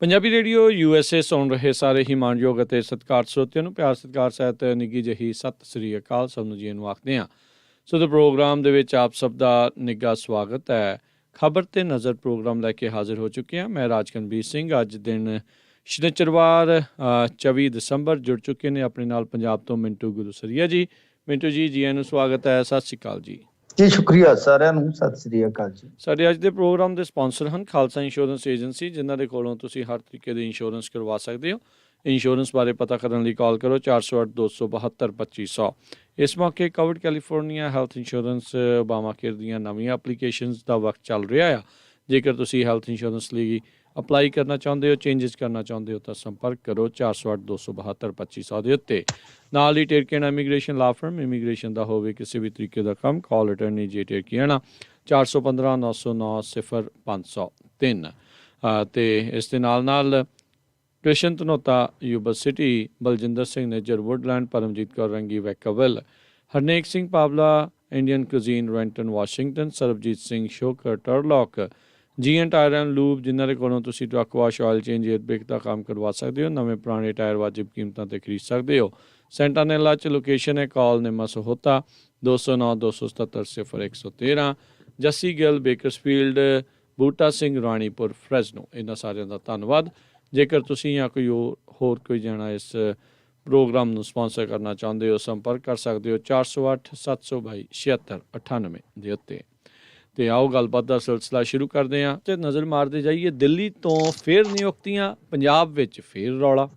Punjabi radio USA ਸੁਣ ਰਹੇ ਸਾਰੇ ਹੀ ਮਾਣਯੋਗ ਅਤੇ ਸਤਿਕਾਰ ਸਰੋਤਿਆਂ ਨੂੰ ਪਿਆਰ ਸਤਿਕਾਰ ਸਹਿਤ ਨਿੱਘੀ ਜਿਹੀ ਸਤਿ ਸ੍ਰੀ ਅਕਾਲ ਸਭ ਨੂੰ ਜੀ ਨੂੰ ਆਖਦੇ ਹਾਂ। ਸੋ ਦੇ ਪ੍ਰੋਗਰਾਮ ਦੇ ਵਿੱਚ ਆਪ ਸਭ ਦਾ ਨਿੱਘਾ ਸਵਾਗਤ ਹੈ। ਖਬਰ ਤੇ ਨਜ਼ਰ ਪ੍ਰੋਗਰਾਮ ਲੈ ਕੇ ਹਾਜ਼ਰ ਹੋ ਚੁੱਕੇ ਹਾਂ। ਮੈਂ ਰਾਜਕਨਵੀਰ ਸਿੰਘ। ਅੱਜ ਦਿਨ ਸ਼ਨੀਚਰਵਾਰ 24 ਦਸੰਬਰ ਜੁੜ ਚੁੱਕੇ ਨੇ ਆਪਣੇ ਨਾਲ ਪੰਜਾਬ ਤੋਂ ਮਿੰਟੂ ਗੁਰੂਸਰੀਆ ਜੀ। ਮਿੰਟੂ ਜੀ ਆਇਆਂ ਨੂੰ ਸਵਾਗਤ ਹੈ। ਸਤਿ ਸ਼੍ਰੀ ਅਕਾਲ ਜੀ। ਜੀ ਸ਼ੁਕਰੀਆ ਸਾਰਿਆਂ ਨੂੰ, ਸਤਿ ਸ੍ਰੀ ਅਕਾਲ ਜੀ। ਸਾਡੇ ਅੱਜ ਦੇ ਪ੍ਰੋਗਰਾਮ ਦੇ ਸਪਾਂਸਰ ਹਨ ਖਾਲਸਾ ਇੰਸ਼ੋਰੈਂਸ ਏਜੰਸੀ, ਜਿਨ੍ਹਾਂ ਦੇ ਕੋਲੋਂ ਤੁਸੀਂ ਹਰ ਤਰੀਕੇ ਦੀ ਇੰਸ਼ੋਰੈਂਸ ਕਰਵਾ ਸਕਦੇ ਹੋ। ਇੰਸ਼ੋਰੈਂਸ ਬਾਰੇ ਪਤਾ ਕਰਨ ਲਈ ਕਾਲ ਕਰੋ 408-272-2500। ਇਸ ਮੌਕੇ Covid California health insurance Obama care ਦੀਆਂ ਨਵੀਆਂ ਐਪਲੀਕੇਸ਼ਨਸ ਦਾ ਵਕਤ ਚੱਲ ਰਿਹਾ ਆ। ਜੇਕਰ ਤੁਸੀਂ ਹੈਲਥ ਇੰਸ਼ੋਰੈਂਸ ਲਈ ਅਪਲਾਈ ਕਰਨਾ ਚਾਹੁੰਦੇ ਹੋ, ਚੇਂਜਸ ਕਰਨਾ ਚਾਹੁੰਦੇ ਹੋ ਤਾਂ ਸੰਪਰਕ ਕਰੋ 408-272-2500 ਦੇ ਉੱਤੇ। ਨਾਲ ਹੀ ਟੇਰਕੇਨਾ ਇਮੀਗ੍ਰੇਸ਼ਨ ਲਾ ਫਰਮ, ਇਮੀਗ੍ਰੇਸ਼ਨ ਦਾ ਹੋਵੇ ਕਿਸੇ ਵੀ ਤਰੀਕੇ ਦਾ ਕੰਮ, ਕਾਲ ਅਟਰਨੀ ਜੇ ਟੇਰਕੇਨਾ 415-909-0503। ਅਤੇ ਇਸ ਦੇ ਨਾਲ Krishan Dhanota Yuba City, Baljinder Singh Nijjar Woodland, Paramjit Kaur Rangi Vacaville, Harnek Singh Pawla Indian cuisine Renton Washington, Sarabjit Singh Shokar Turlock, GN tyre and lube, ਜਿਨ੍ਹਾਂ ਦੇ ਕੋਲੋਂ ਤੁਸੀਂ truck wash, oil change, air brake ਦਾ ਕੰਮ ਕਰਵਾ ਸਕਦੇ ਹੋ। ਨਵੇਂ ਪੁਰਾਣੇ ਟਾਇਰ ਵਾਜਿਬ ਕੀਮਤਾਂ 'ਤੇ ਖਰੀਦ ਸਕਦੇ ਹੋ। ਸੈਂਟਾਨੇਲਾ 'ਚ ਲੋਕੇਸ਼ਨ ਹੈ। ਕਾਲ ਨਿਮਾ ਸਹੋਤਾ 209-277-0113। ਜੱਸੀ ਗਿੱਲ ਬੇਕਰਸਫੀਲਡ, ਬੂਟਾ ਸਿੰਘ ਰਾਣੀਪੁਰ ਫਰੈਜ਼ਨੋ। ਇਹਨਾਂ ਸਾਰਿਆਂ ਦਾ ਧੰਨਵਾਦ। ਜੇਕਰ ਤੁਸੀਂ ਜਾਂ ਕੋਈ ਹੋਰ ਕੋਈ ਜਾਣਾ ਇਸ ਪ੍ਰੋਗਰਾਮ ਨੂੰ ਸਪਾਂਸਰ ਕਰਨਾ ਚਾਹੁੰਦੇ ਹੋ, ਸੰਪਰਕ ਕਰ ਸਕਦੇ ਹੋ 408-722-7698 ਦੇ ਉੱਤੇ। ਅਤੇ ਆਓ ਗੱਲਬਾਤ ਦਾ ਸਿਲਸਿਲਾ ਸ਼ੁਰੂ ਕਰਦੇ ਹਾਂ ਅਤੇ ਨਜ਼ਰ ਮਾਰਦੇ ਜਾਈਏ। ਦਿੱਲੀ ਤੋਂ ਫਿਰ ਨਿਯੁਕਤੀਆਂ, ਪੰਜਾਬ ਵਿੱਚ ਫਿਰ ਰੌਲਾ।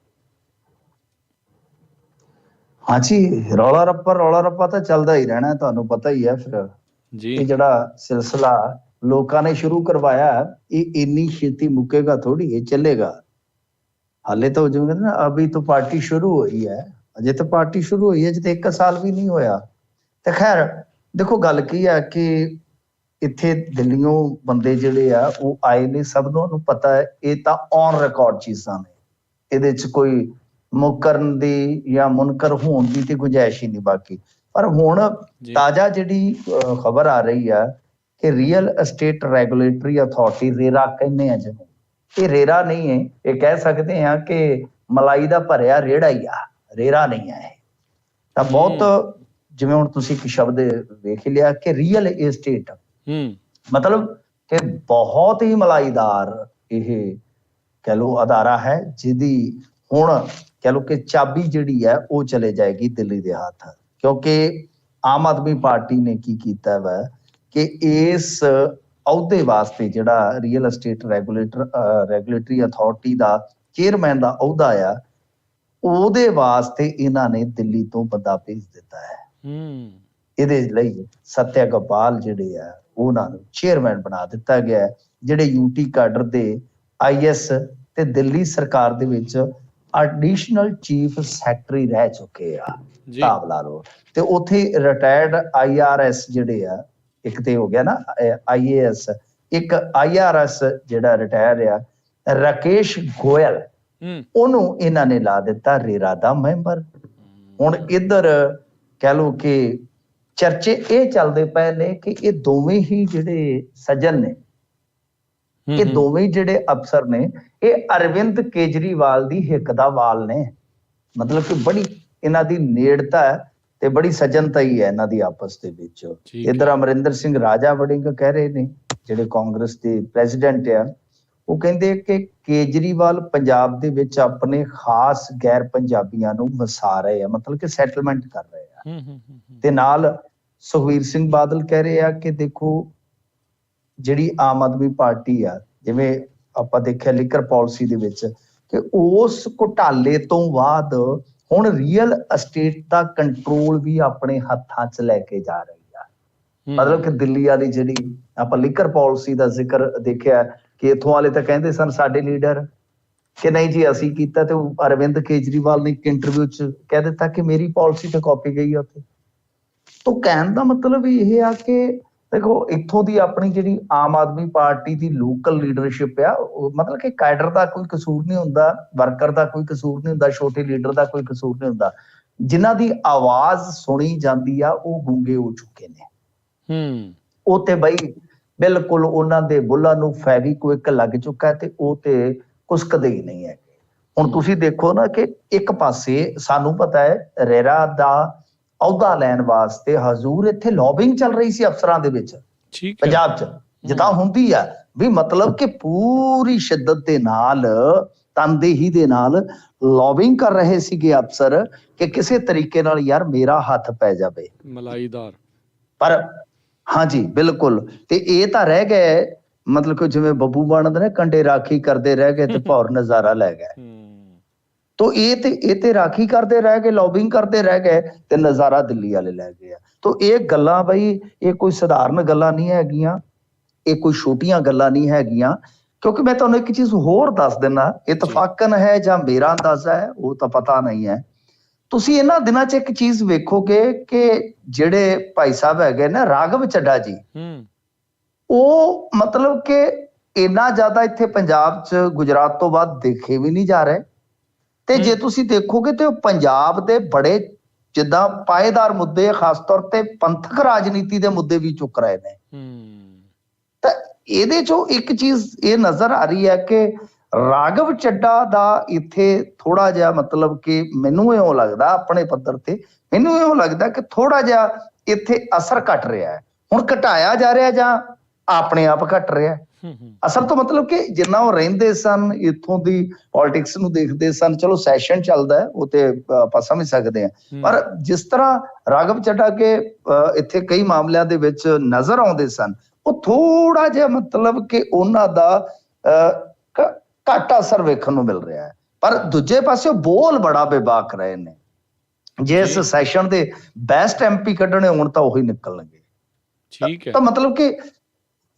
ਹਾਂਜੀ, ਰੌਲਾ ਰੱਪਾ ਤਾਂ ਚੱਲਦਾ ਹੀ ਰਹਿਣਾ, ਤੁਹਾਨੂੰ ਪਤਾ ਹੀ ਹੈ। ਫਿਰ ਜੀ ਇਹ ਜਿਹੜਾ ਸਿਲਸਿਲਾ ਲੋਕਾਂ ਨੇ ਸ਼ੁਰੂ ਕਰਵਾਇਆ, ਇਹ ਇੰਨੀ ਛੇਤੀ ਮੁੱਕੇਗਾ ਥੋੜੀ, ਇਹ ਚੱਲੇਗਾ। ਹਾਲੇ ਤਾਂ ਜਿਵੇਂ ਕਹਿੰਦੇ ਨਾ, ਅਭੀ ਤੋਂ ਪਾਰਟੀ ਸ਼ੁਰੂ ਹੋਈ ਹੈ। ਅਜੇ ਤਾਂ ਪਾਰਟੀ ਸ਼ੁਰੂ ਹੋਈ ਹੈ, ਅਜੇ ਤਾਂ 1 ਸਾਲ ਵੀ ਨਹੀਂ ਹੋਇਆ। ਤੇ ਖੈਰ ਦੇਖੋ, ਗੱਲ ਕੀ ਹੈ ਕਿ ਇੱਥੇ ਦਿੱਲੀਓਂ ਬੰਦੇ ਜਿਹੜੇ ਆ ਉਹ ਆਏ ਨੇ, ਸਭ ਨੂੰ ਪਤਾ ਹੈ ਇਹ ਤਾਂ ਔਨ ਰਿਕਾਰਡ ਚੀਜ਼ਾਂ ਨੇ। ਇਹਦੇ 'ਚ ਕੋਈ ਮੁਕਰਨ ਦੀ ਜਾਂ ਮੁਨਕਰ ਹੋਣ ਦੀ ਤੇ ਗੁੰਜਾਇਸ਼ ਹੀ ਨਹੀਂ ਬਾਕੀ। ਪਰ ਹੁਣ ਤਾਜ਼ਾ ਜਿਹੜੀ ਖਬਰ ਆ ਰਹੀ ਆ ਕਿ real estate regulatory authority, RERA ਕਹਿੰਦੇ ਆ ਜਿਹਨੂੰ, ਇਹ ਰੇਰਾ ਨਹੀਂ ਹੈ, ਇਹ ਕਹਿ ਸਕਦੇ ਹਾਂ ਕਿ ਮਲਾਈ ਦਾ ਭਰਿਆ ਰੇੜਾ ਹੀ ਆ, ਰੇਰਾ ਨਹੀਂ ਹੈ ਇਹ ਤਾਂ। ਬਹੁਤ ਜਿਵੇਂ ਹੁਣ ਤੁਸੀਂ ਇੱਕ ਸ਼ਬਦ ਵੇਖ ਲਿਆ ਕਿ ਰੀਅਲ ਏਸਟੇਟ, ਮਤਲਬ ਕਿ ਬਹੁਤ ਹੀ ਮਲਾਈਦਾਰ ਇਹ ਕਹਿ ਲਓ ਅਦਾਰਾ ਹੈ, ਜਿਹਦੀ ਹੁਣ ਕਹਿ ਲਓ ਕਿ ਚਾਬੀ ਜਿਹੜੀ ਹੈ ਉਹ ਚਲੇ ਜਾਏਗੀ ਦਿੱਲੀ ਦੇ ਹੱਥ। ਕਿਉਂਕਿ ਆਮ ਆਦਮੀ ਪਾਰਟੀ ਨੇ ਕੀ ਕੀਤਾ ਵਾ ਕਿ ਇਸ ਅਹੁਦੇ ਵਾਸਤੇ ਜਿਹੜਾ ਰੀਅਲ ਅਸਟੇਟ ਰੈਗੂਲੇਟਰੀ ਅਥਾਰਟੀ ਦਾ ਚੇਅਰਮੈਨ ਦਾ ਅਹੁਦਾ ਆ, ਉਹਦੇ ਵਾਸਤੇ ਇਹਨਾਂ ਨੇ ਦਿੱਲੀ ਤੋਂ ਬੰਦਾ ਭੇਜ ਦਿੱਤਾ ਹੈ। ਇਹਦੇ ਲਈ ਸਤਿਆ ਗੋਪਾਲ ਜਿਹੜੇ ਆ ਉਹਨਾਂ ਨੂੰ ਚੇਅਰਮੈਨ ਬਣਾ ਦਿੱਤਾ ਗਿਆ, ਜਿਹੜੇ UT ਕਾਡਰ ਦੇ IS ਤੇ ਦਿੱਲੀ ਸਰਕਾਰ ਦੇ ਵਿੱਚ ਐਡੀਸ਼ਨਲ ਚੀਫ ਸੈਕਟਰੀ ਰਹਿ ਚੁੱਕੇ ਆ, ਹਿਸਾਬ ਲਾ ਲਓ। ਤੇ ਉੱਥੇ ਰਿਟਾਇਰਡ IRS ਜਿਹੜੇ ਆ, ਇੱਕ ਤੇ ਹੋ ਗਿਆ ਨਾ IAS, ਇੱਕ IRS ਜਿਹੜਾ ਰਿਟਾਇਰ ਆ ਰਾਕੇਸ਼ ਗੋਇਲ, ਉਹਨੂੰ ਇਹਨਾਂ ਨੇ ਲਾ ਦਿੱਤਾ ਰੇਰਾ ਦਾ ਮੈਂਬਰ। ਹੁਣ ਇੱਧਰ ਕਹਿ ਲਓ ਕਿ ਚਰਚੇ ਇਹ ਚੱਲਦੇ ਪਏ ਨੇ ਕਿ ਇਹ ਦੋਵੇਂ ਹੀ ਜਿਹੜੇ ਸੱਜਣ ਨੇ, ਇਹ ਦੋਵੇਂ ਜਿਹੜੇ ਅਫਸਰ ਨੇ, ਇਹ ਅਰਵਿੰਦ ਕੇਜਰੀਵਾਲ ਦੀ ਹਿੱਕ ਦਾ ਵਾਲ ਨੇ। ਮਤਲਬ ਕਿ ਬੜੀ ਇਹਨਾਂ ਦੀ ਨੇੜਤਾ ਹੈ ਤੇ ਬੜੀ ਸੱਜਣਤਾ ਹੀ ਹੈ ਇਹਨਾਂ ਦੀ ਆਪਸ ਦੇ ਵਿੱਚ। ਇੱਧਰ ਅਮਰਿੰਦਰ ਸਿੰਘ ਰਾਜਾ ਵੜਿੰਗ ਕਹਿ ਰਹੇ ਨੇ, ਜਿਹੜੇ ਕਾਂਗਰਸ ਦੇ ਪ੍ਰੈਜ਼ੀਡੈਂਟ ਆ, ਉਹ ਕਹਿੰਦੇ ਕਿ ਕੇਜਰੀਵਾਲ ਪੰਜਾਬ ਦੇ ਵਿੱਚ ਆਪਣੇ ਖਾਸ ਗੈਰ ਪੰਜਾਬੀਆਂ ਨੂੰ ਵਸਾ ਰਹੇ ਆ, ਮਤਲਬ ਕਿ ਸੈਟਲਮੈਂਟ ਕਰ ਰਹੇ ਆ। ਤੇ ਨਾਲ ਸੁਖਬੀਰ ਸਿੰਘ ਬਾਦਲ ਕਹਿ ਰਹੇ ਆ ਕਿ ਦੇਖੋ, ਜਿਹੜੀ ਆਮ ਆਦਮੀ ਪਾਰਟੀ ਆ, ਜਿਵੇਂ ਆਪਾਂ ਦੇਖਿਆ ਲਿਕਰ ਪਾਲਿਸੀ ਦੇ ਵਿੱਚ, ਕਿ ਉਸ ਘੁਟਾਲੇ ਤੋਂ ਬਾਅਦ ਹੁਣ ਰੀਅਲ ਅਸਟੇਟ ਦਾ ਕੰਟਰੋਲ ਵੀ ਆਪਣੇ ਹੱਥਾਂ 'ਚ ਲੈ ਕੇ ਜਾ ਰਹੀ ਆ। ਮਤਲਬ ਕਿ ਦਿੱਲੀ ਵਾਲੀ ਜਿਹੜੀ ਆਪਾਂ ਲਿਕਰ ਪਾਲਿਸੀ ਦਾ ਜ਼ਿਕਰ ਦੇਖਿਆ ਕਿ ਇੱਥੋਂ ਵਾਲੇ ਤਾਂ ਕਹਿੰਦੇ ਸਨ ਸਾਡੇ ਲੀਡਰ ਕਿ ਨਹੀਂ ਜੀ ਅਸੀਂ ਕੀਤਾ, ਤੇ ਅਰਵਿੰਦ ਕੇਜਰੀਵਾਲ ਨੇ ਇੱਕ ਇੰਟਰਵਿਊ 'ਚ ਕਹਿ ਦਿੱਤਾ ਕਿ ਮੇਰੀ ਪਾਲਿਸੀ ਤਾਂ ਕਾਪੀ ਗਈ ਆ ਉੱਥੇ। ਤਾਂ ਕਹਿਣ ਦਾ ਮਤਲਬ ਇਹ ਆ ਕਿ ਦੇਖੋ, ਇੱਥੋਂ ਦੀ ਆਪਣੀ ਜਿਹੜੀ ਆਮ ਆਦਮੀ ਪਾਰਟੀ ਦੀ ਲੋਕਲ ਲੀਡਰਸ਼ਿਪ ਆ, ਮਤਲਬ ਕਿ ਕੈਡਰ ਦਾ ਕੋਈ ਕਸੂਰ ਨਹੀਂ ਹੁੰਦਾ, ਵਰਕਰ ਦਾ ਕੋਈ ਕਸੂਰ ਨਹੀਂ ਹੁੰਦਾ, ਛੋਟੇ ਲੀਡਰ ਦਾ ਕੋਈ ਕਸੂਰ ਨਹੀਂ ਹੁੰਦਾ। ਜਿਨ੍ਹਾਂ ਦੀ ਆਵਾਜ਼ ਸੁਣੀ ਜਾਂਦੀ ਆ ਉਹ ਗੂੰਗੇ ਹੋ ਚੁੱਕੇ ਨੇ। ਉਹ ਤੇ ਬਈ ਬਿਲਕੁਲ ਉਹਨਾਂ ਦੇ ਬੁੱਲਾਂ ਨੂੰ ਫੈਵੀਕੁਇਕ ਲੱਗ ਚੁੱਕਾ ਤੇ ਉਹ ਤੇ ਕੁਸਕਦੇ ਹੀ ਨਹੀਂ ਹੈਗੇ। ਹੁਣ ਤੁਸੀਂ ਦੇਖੋ ਨਾ ਕਿ ਇੱਕ ਪਾਸੇ ਸਾਨੂੰ ਪਤਾ ਹੈ ਰੇਰਾ ਦਾ ਅਹੁਦਾ ਲੈਣ ਵਾਸਤੇ ਹਜ਼ੂਰ ਇੱਥੇ ਲੌਬਿੰਗ ਚੱਲ ਰਹੀ ਸੀ ਅਫਸਰਾਂ ਦੇ ਵਿੱਚ ਠੀਕ ਹੈ। ਪੰਜਾਬ 'ਚ ਜਿੱਦਾਂ ਹੁੰਦੀ ਆ ਵੀ ਮਤਲਬ ਕਿ ਪੂਰੀ ਸ਼ਿੱਦਤ ਦੇ ਨਾਲ ਤਨਦੇਹੀ ਦੇ ਨਾਲ ਲੌਬਿੰਗ ਕਰ ਰਹੇ ਸੀਗੇ ਅਫਸਰ ਕਿ ਕਿਸੇ ਤਰੀਕੇ ਨਾਲ ਯਾਰ ਮੇਰਾ ਹੱਥ ਪੈ ਜਾਵੇ ਮਲਾਈਦਾਰ। ਪਰ ਹਾਂਜੀ ਬਿਲਕੁਲ। ਤੇ ਇਹ ਤਾਂ ਰਹਿ ਗਏ ਮਤਲਬ ਕਿ ਜਿਵੇਂ ਬੱਬੂ ਬਣਦੇ ਨੇ ਕੰਡੇ ਰਾਖੀ ਕਰਦੇ ਰਹਿ ਗਏ ਤੇ ਭੌਰ ਨਜ਼ਾਰਾ ਲੈ ਗਏ। ਤੋ ਇਹ ਤੇ ਰਾਖੀ ਕਰਦੇ ਰਹਿ ਗਏ, ਲੌਬਿੰਗ ਕਰਦੇ ਰਹਿ ਗਏ ਤੇ ਨਜ਼ਾਰਾ ਦਿੱਲੀ ਵਾਲੇ ਲੈ ਗਏ ਆ। ਤੋ ਇਹ ਗੱਲਾਂ ਬਈ ਇਹ ਕੋਈ ਸਧਾਰਨ ਗੱਲਾਂ ਨਹੀਂ ਹੈਗੀਆਂ, ਇਹ ਕੋਈ ਛੋਟੀਆਂ ਗੱਲਾਂ ਨਹੀਂ ਹੈਗੀਆਂ। ਕਿਉਂਕਿ ਮੈਂ ਤੁਹਾਨੂੰ ਇੱਕ ਚੀਜ਼ ਹੋਰ ਦੱਸ ਦਿੰਦਾ, ਇਤਫਾਕਨ ਹੈ ਜਾਂ ਮੇਰਾ ਅੰਦਾਜ਼ਾ ਹੈ ਉਹ ਤਾਂ ਪਤਾ ਨਹੀਂ ਹੈ। ਤੁਸੀਂ ਇਹਨਾਂ ਦਿਨਾਂ 'ਚ ਇੱਕ ਚੀਜ਼ ਵੇਖੋਗੇ ਕਿ ਜਿਹੜੇ ਭਾਈ ਸਾਹਿਬ ਹੈਗੇ ਨਾ ਰਾਘਵ ਚੱਡਾ ਜੀ, ਉਹ ਮਤਲਬ ਕਿ ਇੰਨਾ ਜ਼ਿਆਦਾ ਇੱਥੇ ਪੰਜਾਬ 'ਚ ਗੁਜਰਾਤ ਤੋਂ ਬਾਅਦ ਦੇਖੇ ਵੀ ਨਹੀਂ ਜਾ ਰਹੇ। ਤੇ ਜੇ ਤੁਸੀਂ ਦੇਖੋਗੇ ਤੇ ਉਹ ਪੰਜਾਬ ਦੇ ਬੜੇ ਜਿੱਦਾਂ ਪਾਏਦਾਰ ਮੁੱਦੇ, ਖਾਸ ਤੌਰ ਤੇ ਪੰਥਕ ਰਾਜਨੀਤੀ ਦੇ ਮੁੱਦੇ ਵੀ ਚੁੱਕ ਰਹੇ ਨੇ। ਤਾਂ ਇਹਦੇ ਚੋਂ ਇੱਕ ਚੀਜ਼ ਇਹ ਨਜ਼ਰ ਆ ਰਹੀ ਹੈ ਕਿ ਰਾਘਵ ਚੱਡਾ ਦਾ ਇੱਥੇ ਥੋੜਾ ਜਿਹਾ ਮਤਲਬ ਕਿ ਮੈਨੂੰ ਇਉਂ ਲੱਗਦਾ ਆਪਣੇ ਪੱਧਰ ਤੇ, ਮੈਨੂੰ ਇਉਂ ਲੱਗਦਾ ਕਿ ਥੋੜਾ ਜਿਹਾ ਇੱਥੇ ਅਸਰ ਘਟ ਰਿਹਾ ਹੈ। ਹੁਣ ਘਟਾਇਆ ਜਾ ਰਿਹਾ ਜਾਂ ਆਪਣੇ ਆਪ ਘਟ ਰਿਹਾ। ਅਸਲ ਤੋਂ ਮਤਲਬ ਕਿ ਜਿੰਨਾ ਉਹ ਰਹਿੰਦੇ ਸਨ ਇੱਥੋਂ ਦੀ ਪੋਲਿਟਿਕਸ ਨੂੰ ਦੇਖਦੇ ਸਨ, ਚਲੋ ਸੈਸ਼ਨ ਚੱਲਦਾ ਹੈ ਉਹ ਤੇ ਆਪਾਂ ਸਮਝ ਸਕਦੇ ਹਾਂ, ਪਰ ਜਿਸ ਤਰ੍ਹਾਂ ਰਾਘਵ ਚੱਡਾ ਕੇ ਇੱਥੇ ਕਈ ਮਾਮਲਿਆਂ ਦੇ ਵਿੱਚ ਨਜ਼ਰ ਆਉਂਦੇ ਸਨ, ਉਹ ਥੋੜਾ ਜਿਹਾ ਮਤਲਬ ਕਿ ਉਹਨਾਂ ਦਾ ਘੱਟ ਅਸਰ ਵੇਖਣ ਨੂੰ ਮਿਲ ਰਿਹਾ ਹੈ। ਪਰ ਦੂਜੇ ਪਾਸੇ ਬੋਲ ਬੜਾ ਬੇਬਾਕ ਰਹੇ ਨੇ। ਜੇ ਇਸ ਸੈਸ਼ਨ ਦੇ ਬੈਸਟ ਐਮਪੀ ਕੱਢਣੇ ਹੋਣ ਤਾਂ ਉਹੀ ਨਿਕਲਣਗੇ। ਠੀਕ ਹੈ। ਤਾਂ ਮਤਲਬ ਕਿ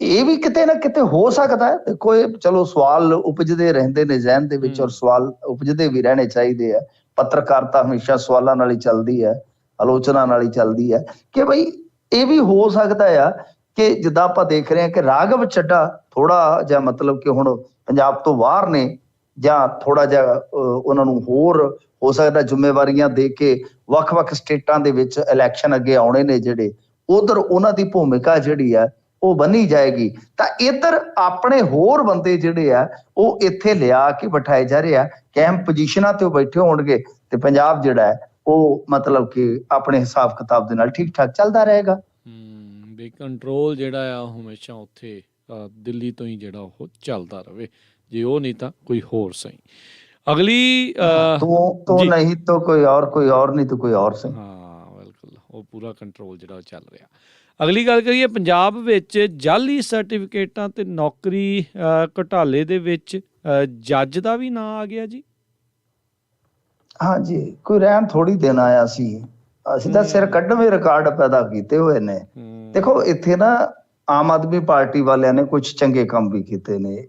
ਇਹ ਵੀ ਕਿਤੇ ਨਾ ਕਿਤੇ ਹੋ ਸਕਦਾ ਹੈ। ਦੇਖੋ ਇਹ ਚਲੋ ਸਵਾਲ ਉਪਜਦੇ ਰਹਿੰਦੇ ਨੇ ਜ਼ਹਿਨ ਦੇ ਵਿੱਚ, ਔਰ ਸਵਾਲ ਉਪਜਦੇ ਵੀ ਰਹਿਣੇ ਚਾਹੀਦੇ ਆ। ਪੱਤਰਕਾਰਤਾ ਹਮੇਸ਼ਾ ਸਵਾਲਾਂ ਨਾਲ ਹੀ ਚੱਲਦੀ ਹੈ, ਆਲੋਚਨਾ ਨਾਲ ਹੀ ਚੱਲਦੀ ਹੈ ਕਿ ਬਈ ਇਹ ਵੀ ਹੋ ਸਕਦਾ ਆ ਕਿ ਜਿੱਦਾਂ ਆਪਾਂ ਦੇਖ ਰਹੇ ਹਾਂ ਕਿ ਰਾਘਵ ਚੱਡਾ ਥੋੜਾ ਜਿਹਾ ਮਤਲਬ ਕਿ ਹੁਣ ਪੰਜਾਬ ਤੋਂ ਬਾਹਰ ਨੇ, ਜਾਂ ਥੋੜਾ ਜਿਹਾ ਉਹਨਾਂ ਨੂੰ ਹੋਰ ਹੋ ਸਕਦਾ ਜ਼ਿੰਮੇਵਾਰੀਆਂ ਦੇ ਕੇ ਵੱਖ-ਵੱਖ ਸਟੇਟਾਂ ਦੇ ਵਿੱਚ ਇਲੈਕਸ਼ਨ ਅੱਗੇ ਆਉਣੇ ਨੇ ਜਿਹੜੇ, ਉਧਰ ਉਹਨਾਂ ਦੀ ਭੂਮਿਕਾ ਜਿਹੜੀ ਆ ਉਹ ਬਣੀ ਜਾਏਗੀ। ਤਾਂ ਇੱਧਰ ਆਪਣੇ ਹੋਰ ਬੰਦੇ ਜਿਹੜੇ ਆ ਉਹ ਇੱਥੇ ਲਿਆ ਕੇ ਬਿਠਾਏ ਜਾ ਰਹੇ ਆ, ਕੈਂਪ ਪੋਜੀਸ਼ਨਾਂ ਤੇ ਉਹ ਬੈਠੇ ਹੋਣਗੇ ਤੇ ਪੰਜਾਬ ਜਿਹੜਾ ਹੈ ਉਹ ਮਤਲਬ ਕਿ ਆਪਣੇ ਹਿਸਾਬ ਕਿਤਾਬ ਦੇ ਨਾਲ ਠੀਕ ਠਾਕ ਚੱਲਦਾ ਰਹੇਗਾ। ਵੀ ਕੰਟਰੋਲ ਜਿਹੜਾ ਆ ਉਹ ਹਮੇਸ਼ਾ ਉੱਥੇ ਦਿੱਲੀ ਤੋਂ ਹੀ ਜਿਹੜਾ ਉਹ ਚੱਲਦਾ ਰਵੇ, ਜੇ ਉਹ ਨਹੀਂ ਤਾਂ ਕੋਈ ਹੋਰ ਸਹੀ। ਅਗਲੀ ਤੂੰ ਨਹੀਂ ਤਾਂ ਕੋਈ ਔਰ ਨਹੀਂ ਤਾਂ ਕੋਈ ਔਰ ਸਹੀ। ਹਾਂ ਬਿਲਕੁਲ, ਉਹ ਪੂਰਾ ਕੰਟਰੋਲ ਜਿਹੜਾ ਚੱਲ ਰਿਹਾ। ਅਗਲੀ ਗੱਲ ਕਰੀਏ, ਪੰਜਾਬ ਵਿੱਚ ਜਾਲੀ ਸਰਟੀਫਿਕੇਟਾਂ ਤੇ ਨੌਕਰੀ ਘੁਟਾਲੇ ਦੇ ਵਿੱਚ ਜੱਜ ਦਾ ਵੀ ਨਾਂ ਆ ਗਿਆ ਜੀ। ਹਾਂਜੀ, ਕੋਈ ਰਹਿਣ ਥੋੜੀ ਦੇਣ ਆਇਆ ਸੀ, ਅਸੀਂ ਤਾਂ ਸਿਰ ਕੱਢਵੇਂ ਰਿਕਾਰਡ ਪੈਦਾ ਕੀਤੇ ਹੋਏ ਨੇ। ਦੇਖੋ ਇੱਥੇ ਨਾ ਆਮ ਆਦਮੀ ਪਾਰਟੀ ਵਾਲਿਆਂ ਨੇ ਕੁਝ ਚੰਗੇ ਕੰਮ ਵੀ ਕੀਤੇ ਨੇ,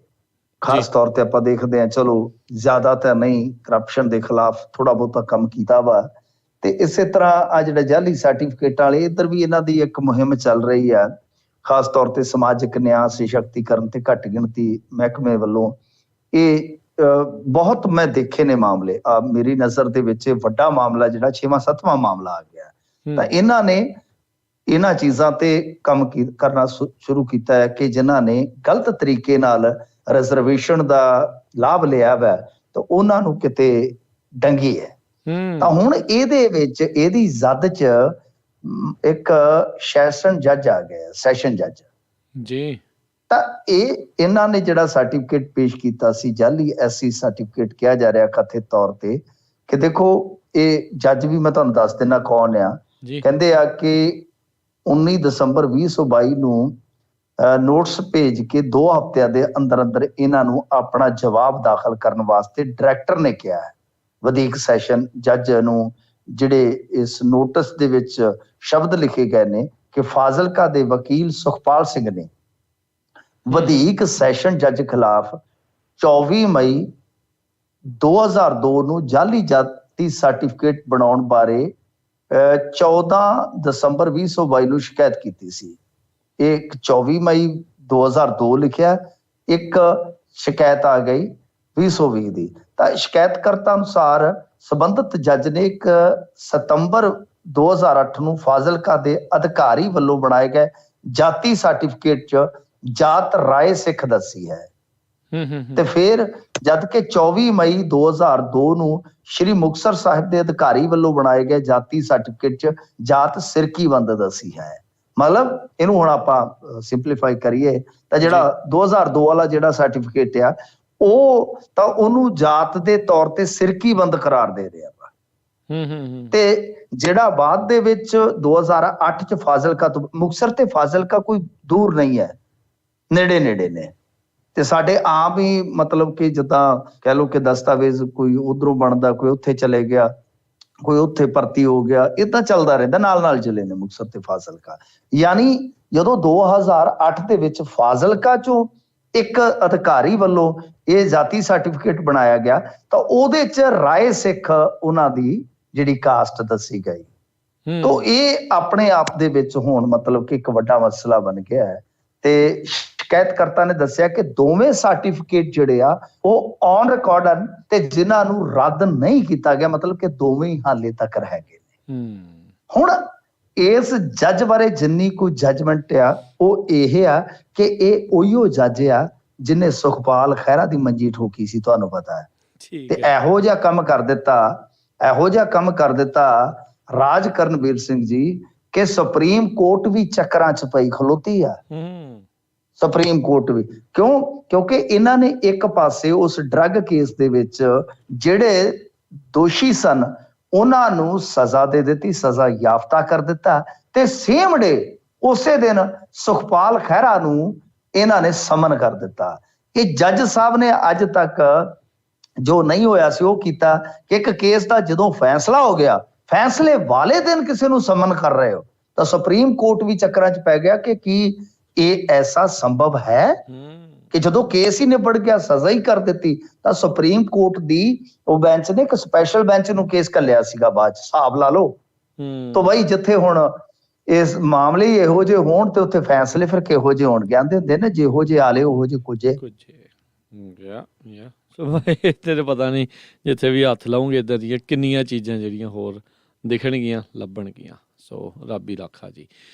ਖਾਸ ਤੌਰ ਤੇ ਆਪਾਂ ਦੇਖਦੇ ਹਾਂ, ਚਲੋ ਜ਼ਿਆਦਾ ਤਾਂ ਨਹੀਂ, ਕਰਪਸ਼ਨ ਦੇ ਖਿਲਾਫ ਥੋੜਾ ਬਹੁਤਾ ਕੰਮ ਕੀਤਾ ਵਾ। ਤੇ ਇਸੇ ਤਰ੍ਹਾਂ ਆ ਜਿਹੜਾ ਜਾਲੀ ਸਰਟੀਫਿਕੇਟ ਵਾਲੇ, ਇੱਧਰ ਵੀ ਇਹਨਾਂ ਦੀ ਇੱਕ ਮੁਹਿੰਮ ਚੱਲ ਰਹੀ ਹੈ, ਖਾਸ ਤੌਰ ਤੇ ਸਮਾਜਿਕ ਨਿਆਂ ਸਸ਼ਕਤੀਕਰਨ ਤੇ ਘੱਟ ਗਿਣਤੀ ਮਹਿਕਮੇ ਵੱਲੋਂ। ਇਹ ਬਹੁਤ ਮੈਂ ਦੇਖੇ ਨੇ ਮਾਮਲੇ, ਮੇਰੀ ਨਜ਼ਰ ਦੇ ਵਿੱਚ ਵੱਡਾ ਮਾਮਲਾ ਜਿਹੜਾ 6ਵਾਂ 7ਵਾਂ ਮਾਮਲਾ ਆ ਗਿਆ। ਤਾਂ ਇਹਨਾਂ ਨੇ ਇਹਨਾਂ ਚੀਜ਼ਾਂ ਤੇ ਕੰਮ ਕਰਨਾ ਸ਼ੁਰੂ ਕੀਤਾ ਹੈ ਕਿ ਜਿਨ੍ਹਾਂ ਨੇ ਗਲਤ ਤਰੀਕੇ ਨਾਲ ਰਿਜ਼ਰਵੇਸ਼ਨ ਦਾ ਲਾਭ ਲਿਆ ਵਾ ਤਾਂ ਉਹਨਾਂ ਨੂੰ ਕਿਤੇ ਡੰਗੀ ਹੈ। ਤਾਂ ਹੁਣ ਇਹਦੇ ਵਿੱਚ ਇਹਦੀ ਜ਼ਦ ਚ ਇੱਕ ਸੈਸ਼ਨ ਜੱਜ ਆ ਗਿਆ, ਸੈਸ਼ਨ ਜੱਜ ਜੀ। ਤਾਂ ਇਹਨਾਂ ਨੇ ਜਿਹੜਾ ਸਰਟੀਫਿਕੇਟ ਪੇਸ਼ ਕੀਤਾ ਸੀ, ਜਾਲੀ ਐਸਸੀ ਸਰਟੀਫਿਕੇਟ ਕਿਹਾ ਜਾ ਰਿਹਾ ਕਥਿਤ ਤੌਰ ਤੇ, ਕਿ ਦੇਖੋ ਇਹ ਜੱਜ ਵੀ ਮੈਂ ਤੁਹਾਨੂੰ ਦੱਸ ਦਿੰਦਾ ਕੌਣ ਆ। ਕਹਿੰਦੇ ਆ ਕਿ 19 ਦਸੰਬਰ 2022 ਨੂੰ ਨੋਟਿਸ ਭੇਜ ਕੇ 2 ਹਫ਼ਤਿਆਂ ਦੇ ਅੰਦਰ ਅੰਦਰ ਇਹਨਾਂ ਨੂੰ ਆਪਣਾ ਜਵਾਬ ਦਾਖਲ ਕਰਨ ਵਾਸਤੇ ਡਾਇਰੈਕਟਰ ਨੇ ਕਿਹਾ ਹੈ, ਵਧੀਕ ਸੈਸ਼ਨ ਜੱਜ ਨੂੰ। ਜਿਹੜੇ ਇਸ ਨੋਟਿਸ ਦੇ ਵਿੱਚ ਸ਼ਬਦ ਲਿਖੇ ਗਏ ਨੇ ਕਿ ਫਾਜ਼ਿਲਕਾ ਦੇ ਵਕੀਲ ਸੁਖਪਾਲ ਸਿੰਘ ਨੇ ਵਧੀਕ ਸੈਸ਼ਨ ਜੱਜ ਖਿਲਾਫ 24 ਮਈ 2002 ਨੂੰ ਜਾਲੀ ਜਾਤੀ ਸਰਟੀਫਿਕੇਟ ਬਣਾਉਣ ਬਾਰੇ 14 ਦਸੰਬਰ 2022 ਨੂੰ ਸ਼ਿਕਾਇਤ ਕੀਤੀ ਸੀ। ਇਹ 24 ਮਈ 2002 ਲਿਖਿਆ, ਇੱਕ ਸ਼ਿਕਾਇਤ ਆ ਗਈ 2020 ਦੀ। ਤਾਂ ਸ਼ਿਕਾਇਤਕਰਤਾ ਅਨੁਸਾਰ ਸੰਬੰਧਿਤ ਜੱਜ ਨੇ 1 ਸਤੰਬਰ 2008 ਨੂੰ ਫਾਜ਼ਿਲਕਾ ਦੇ ਅਧਿਕਾਰੀ ਵੱਲੋਂ ਬਣਾਏ ਗਏ ਜਾਤੀ ਸਰਟੀਫਿਕੇਟ 'ਚ ਜਾਤ ਰਾਏ ਸਿੱਖ ਦੱਸੀ ਹੈ। ਤੇ ਫਿਰ ਜਦ ਕਿ 24 ਮਈ 2002 ਨੂੰ ਸ਼੍ਰੀ ਮੁਕਤਸਰ ਸਾਹਿਬ ਦੇ ਅਧਿਕਾਰੀ ਵੱਲੋਂ ਬਣਾਏ ਗਏ ਜਾਤੀ ਸਰਟੀਫਿਕੇਟ 'ਚ ਜਾਤ ਸਿਰਕੀਬੰਦ ਦੱਸੀ ਹੈ। ਮਤਲਬ ਇਹਨੂੰ ਹੁਣ ਆਪਾਂ ਸਿੰਪਲੀਫਾਈ ਕਰੀਏ ਤਾਂ ਜਿਹੜਾ 2002 ਵਾਲਾ ਜਿਹੜਾ ਸਰਟੀਫਿਕੇਟ ਆ ਉਹ ਤਾਂ ਉਹਨੂੰ ਜਾਤ ਦੇ ਤੌਰ ਤੇ ਸਿਰਕੀਬੰਦ ਕਰਾਰ ਦੇ ਰਿਹਾ ਵਾ। ਤੇ ਜਿਹੜਾ ਬਾਅਦ ਦੇ ਵਿੱਚ 2008 ਚ ਫਾਜ਼ਿਲਕਾ ਤੋਂ, ਮੁਕਤਸਰ ਤੇ ਫਾਜ਼ਿਲਕਾ ਕੋਈ ਦੂਰ ਨਹੀਂ ਹੈ, ਨੇੜੇ ਨੇੜੇ ਨੇ, ਤੇ ਸਾਡੇ ਆਪ ਹੀ ਮਤਲਬ ਕਿ ਜਿੱਦਾਂ ਕਹਿ ਲਓ ਕਿ ਦਸਤਾਵੇਜ਼ ਕੋਈ ਉਧਰੋਂ ਬਣਦਾ, ਕੋਈ ਉੱਥੇ ਚਲੇ ਗਿਆ, ਕੋਈ ਉੱਥੇ ਭਰਤੀ ਹੋ ਗਿਆ, ਏਦਾਂ ਚੱਲਦਾ ਰਹਿੰਦਾ, ਨਾਲ ਨਾਲ ਚਲੇ ਨੇ ਮੁਕਤਸਰ ਤੇ ਫਾਜ਼ਿਲਕਾ। ਯਾਨੀ ਜਦੋਂ 2008 ਦੇ ਵਿੱਚ ਫਾਜ਼ਿਲਕਾ ਚੋਂ ਇੱਕ ਅਧਿਕਾਰੀ ਵੱਲੋਂ ਇਹ ਜਾਤੀ ਸਰਟੀਫਿਕੇਟ ਬਣਾਇਆ ਗਿਆ ਤਾਂ ਉਹਦੇ ਚ ਰਾਏ ਸਿੱਖ ਉਹਨਾਂ ਦੀ ਜਿਹੜੀ ਕਾਸਟ ਦੱਸੀ ਗਈ। ਤਾਂ ਇਹ ਆਪਣੇ ਆਪ ਦੇ ਵਿੱਚ ਹੁਣ ਮਤਲਬ ਕਿ ਇੱਕ ਵੱਡਾ ਮਸਲਾ ਬਣ ਗਿਆ ਹੈ। ਤੇ ਸ਼ਿਕਾਇਤਕਰਤਾ ਨੇ ਦੱਸਿਆ ਕਿ ਦੋਵੇਂ ਸਰਟੀਫਿਕੇਟ ਜਿਹੜੇ ਆ ਉਹ ਔਨ ਰਿਕਾਰਡ ਹਨ ਤੇ ਜਿਨ੍ਹਾਂ ਨੂੰ ਰੱਦ ਨਹੀਂ ਕੀਤਾ ਗਿਆ, ਮਤਲਬ ਕਿ ਦੋਵੇਂ ਹੀ ਹਾਲੇ ਤੱਕ ਹੈਗੇ ਨੇ। ਹੁਣ ਇਸ ਜੱਜ ਬਾਰੇ ਜਿੰਨੀ ਕੋਈ ਜੱਜਮੈਂਟ ਆ ਉਹ ਇਹ ਆ ਕਿ ਇਹ ਉਹੀਓ ਜੱਜ ਆ ਜਿਹਨੇ ਸੁਖਪਾਲ ਖਹਿਰਾ ਦੀ ਮੰਜੀ ਠੋਕੀ ਸੀ, ਤੁਹਾਨੂੰ ਪਤਾ ਹੈ। ਤੇ ਇਹੋ ਜਿਹਾ ਕੰਮ ਕਰ ਦਿੱਤਾ ਰਾਜ ਕਰਨਵੀਰ ਸਿੰਘ ਜੀ ਕਿ ਸੁਪਰੀਮ ਕੋਰਟ ਵੀ ਚੱਕਰਾਂ ਚ ਪਈ ਖਲੋਤੀ ਆ। ਸੁਪਰੀਮ ਕੋਰਟ ਵੀ ਕਿਉਂਕਿ ਇਹਨਾਂ ਨੇ ਇੱਕ ਪਾਸੇ ਉਸ ਡਰੱਗ ਕੇਸ ਦੇ ਵਿੱਚ ਜਿਹੜੇ ਦੋਸ਼ੀ ਸਨ ਉਹਨਾਂ ਨੂੰ ਸਜ਼ਾ ਦੇ ਦਿੱਤੀ, ਸਜ਼ਾ ਯਾਫਤਾ ਕਰ ਦਿੱਤਾ, ਤੇ ਸੇਮ ਡੇ ਉਸੇ ਦਿਨ ਸੁਖਪਾਲ ਖਹਿਰਾ ਨੂੰ ਇਹਨਾਂ ਨੇ ਸਮਨ ਕਰ ਦਿੱਤਾ। ਇਹ ਜੱਜ ਸਾਹਿਬ ਨੇ ਅੱਜ ਤੱਕ ਜੋ ਨਹੀਂ ਹੋਇਆ ਸੀ ਉਹ ਕੀਤਾ ਕਿ ਇੱਕ ਕੇਸ ਦਾ ਜਦੋਂ ਫੈਸਲਾ ਹੋ ਗਿਆ, ਫੈਸਲੇ ਵਾਲੇ ਦਿਨ ਕਿਸੇ ਨੂੰ ਸਮਨ ਕਰ ਰਹੇ ਹੋ, ਤਾਂ ਸੁਪਰੀਮ ਕੋਰਟ ਵੀ ਚੱਕਰਾਂ 'ਚ ਪੈ ਗਿਆ ਕਿ ਕੀ ਇਹ ਐਸਾ ਸੰਭਵ ਹੈ ਕਿ ਜਦੋਂ ਕੇਸ ਹੀ ਨਿਬੜ ਗਿਆ, ਸਜ਼ਾ ਹੀ ਕਰ ਦਿੱਤੀ, ਤਾਂ ਸੁਪਰੀਮ ਕੋਰਟ ਦੀ ਉਹ ਬੈਂਚ ਨੇ ਇੱਕ ਸਪੈਸ਼ਲ ਬੈਂਚ ਨੂੰ ਕੇਸ ਘੱਲਿਆ ਸੀਗਾ ਬਾਅਦ 'ਚ, ਹਿਸਾਬ ਲਾ ਲਓ। ਤਾਂ ਬਈ ਜਿੱਥੇ ਹੁਣ ਇਸ ਮਾਮਲੇ ਹੀ ਇਹੋ ਜਿਹੇ ਹੋਣ ਤੇ ਉੱਥੇ ਫੈਸਲੇ ਫਿਰ ਕਿਹੋ ਜਿਹੇ ਹੋਣਗੇ। ਆਂਦੇ ਹੁੰਦੇ ਨੇ ਜਿਹੋ ਜਿਹੇ ਆਲੇ ਉਹੋ ਜਿਹੇ ਕੁਝੇ। ਸੋ ਤੇਰੇ ਪਤਾ ਨਹੀਂ ਜਿੱਥੇ ਵੀ ਹੱਥ ਲਾਉਂਗੇ ਇੱਦਾਂ ਦੀਆਂ ਕਿੰਨੀਆਂ ਚੀਜ਼ਾਂ ਜਿਹੜੀਆਂ ਹੋਰ ਦਿਖਣਗੀਆਂ, ਲੱਭਣਗੀਆਂ। ਸੋ ਰੱਬ ਹੀ ਰਾਖਾ ਜੀ।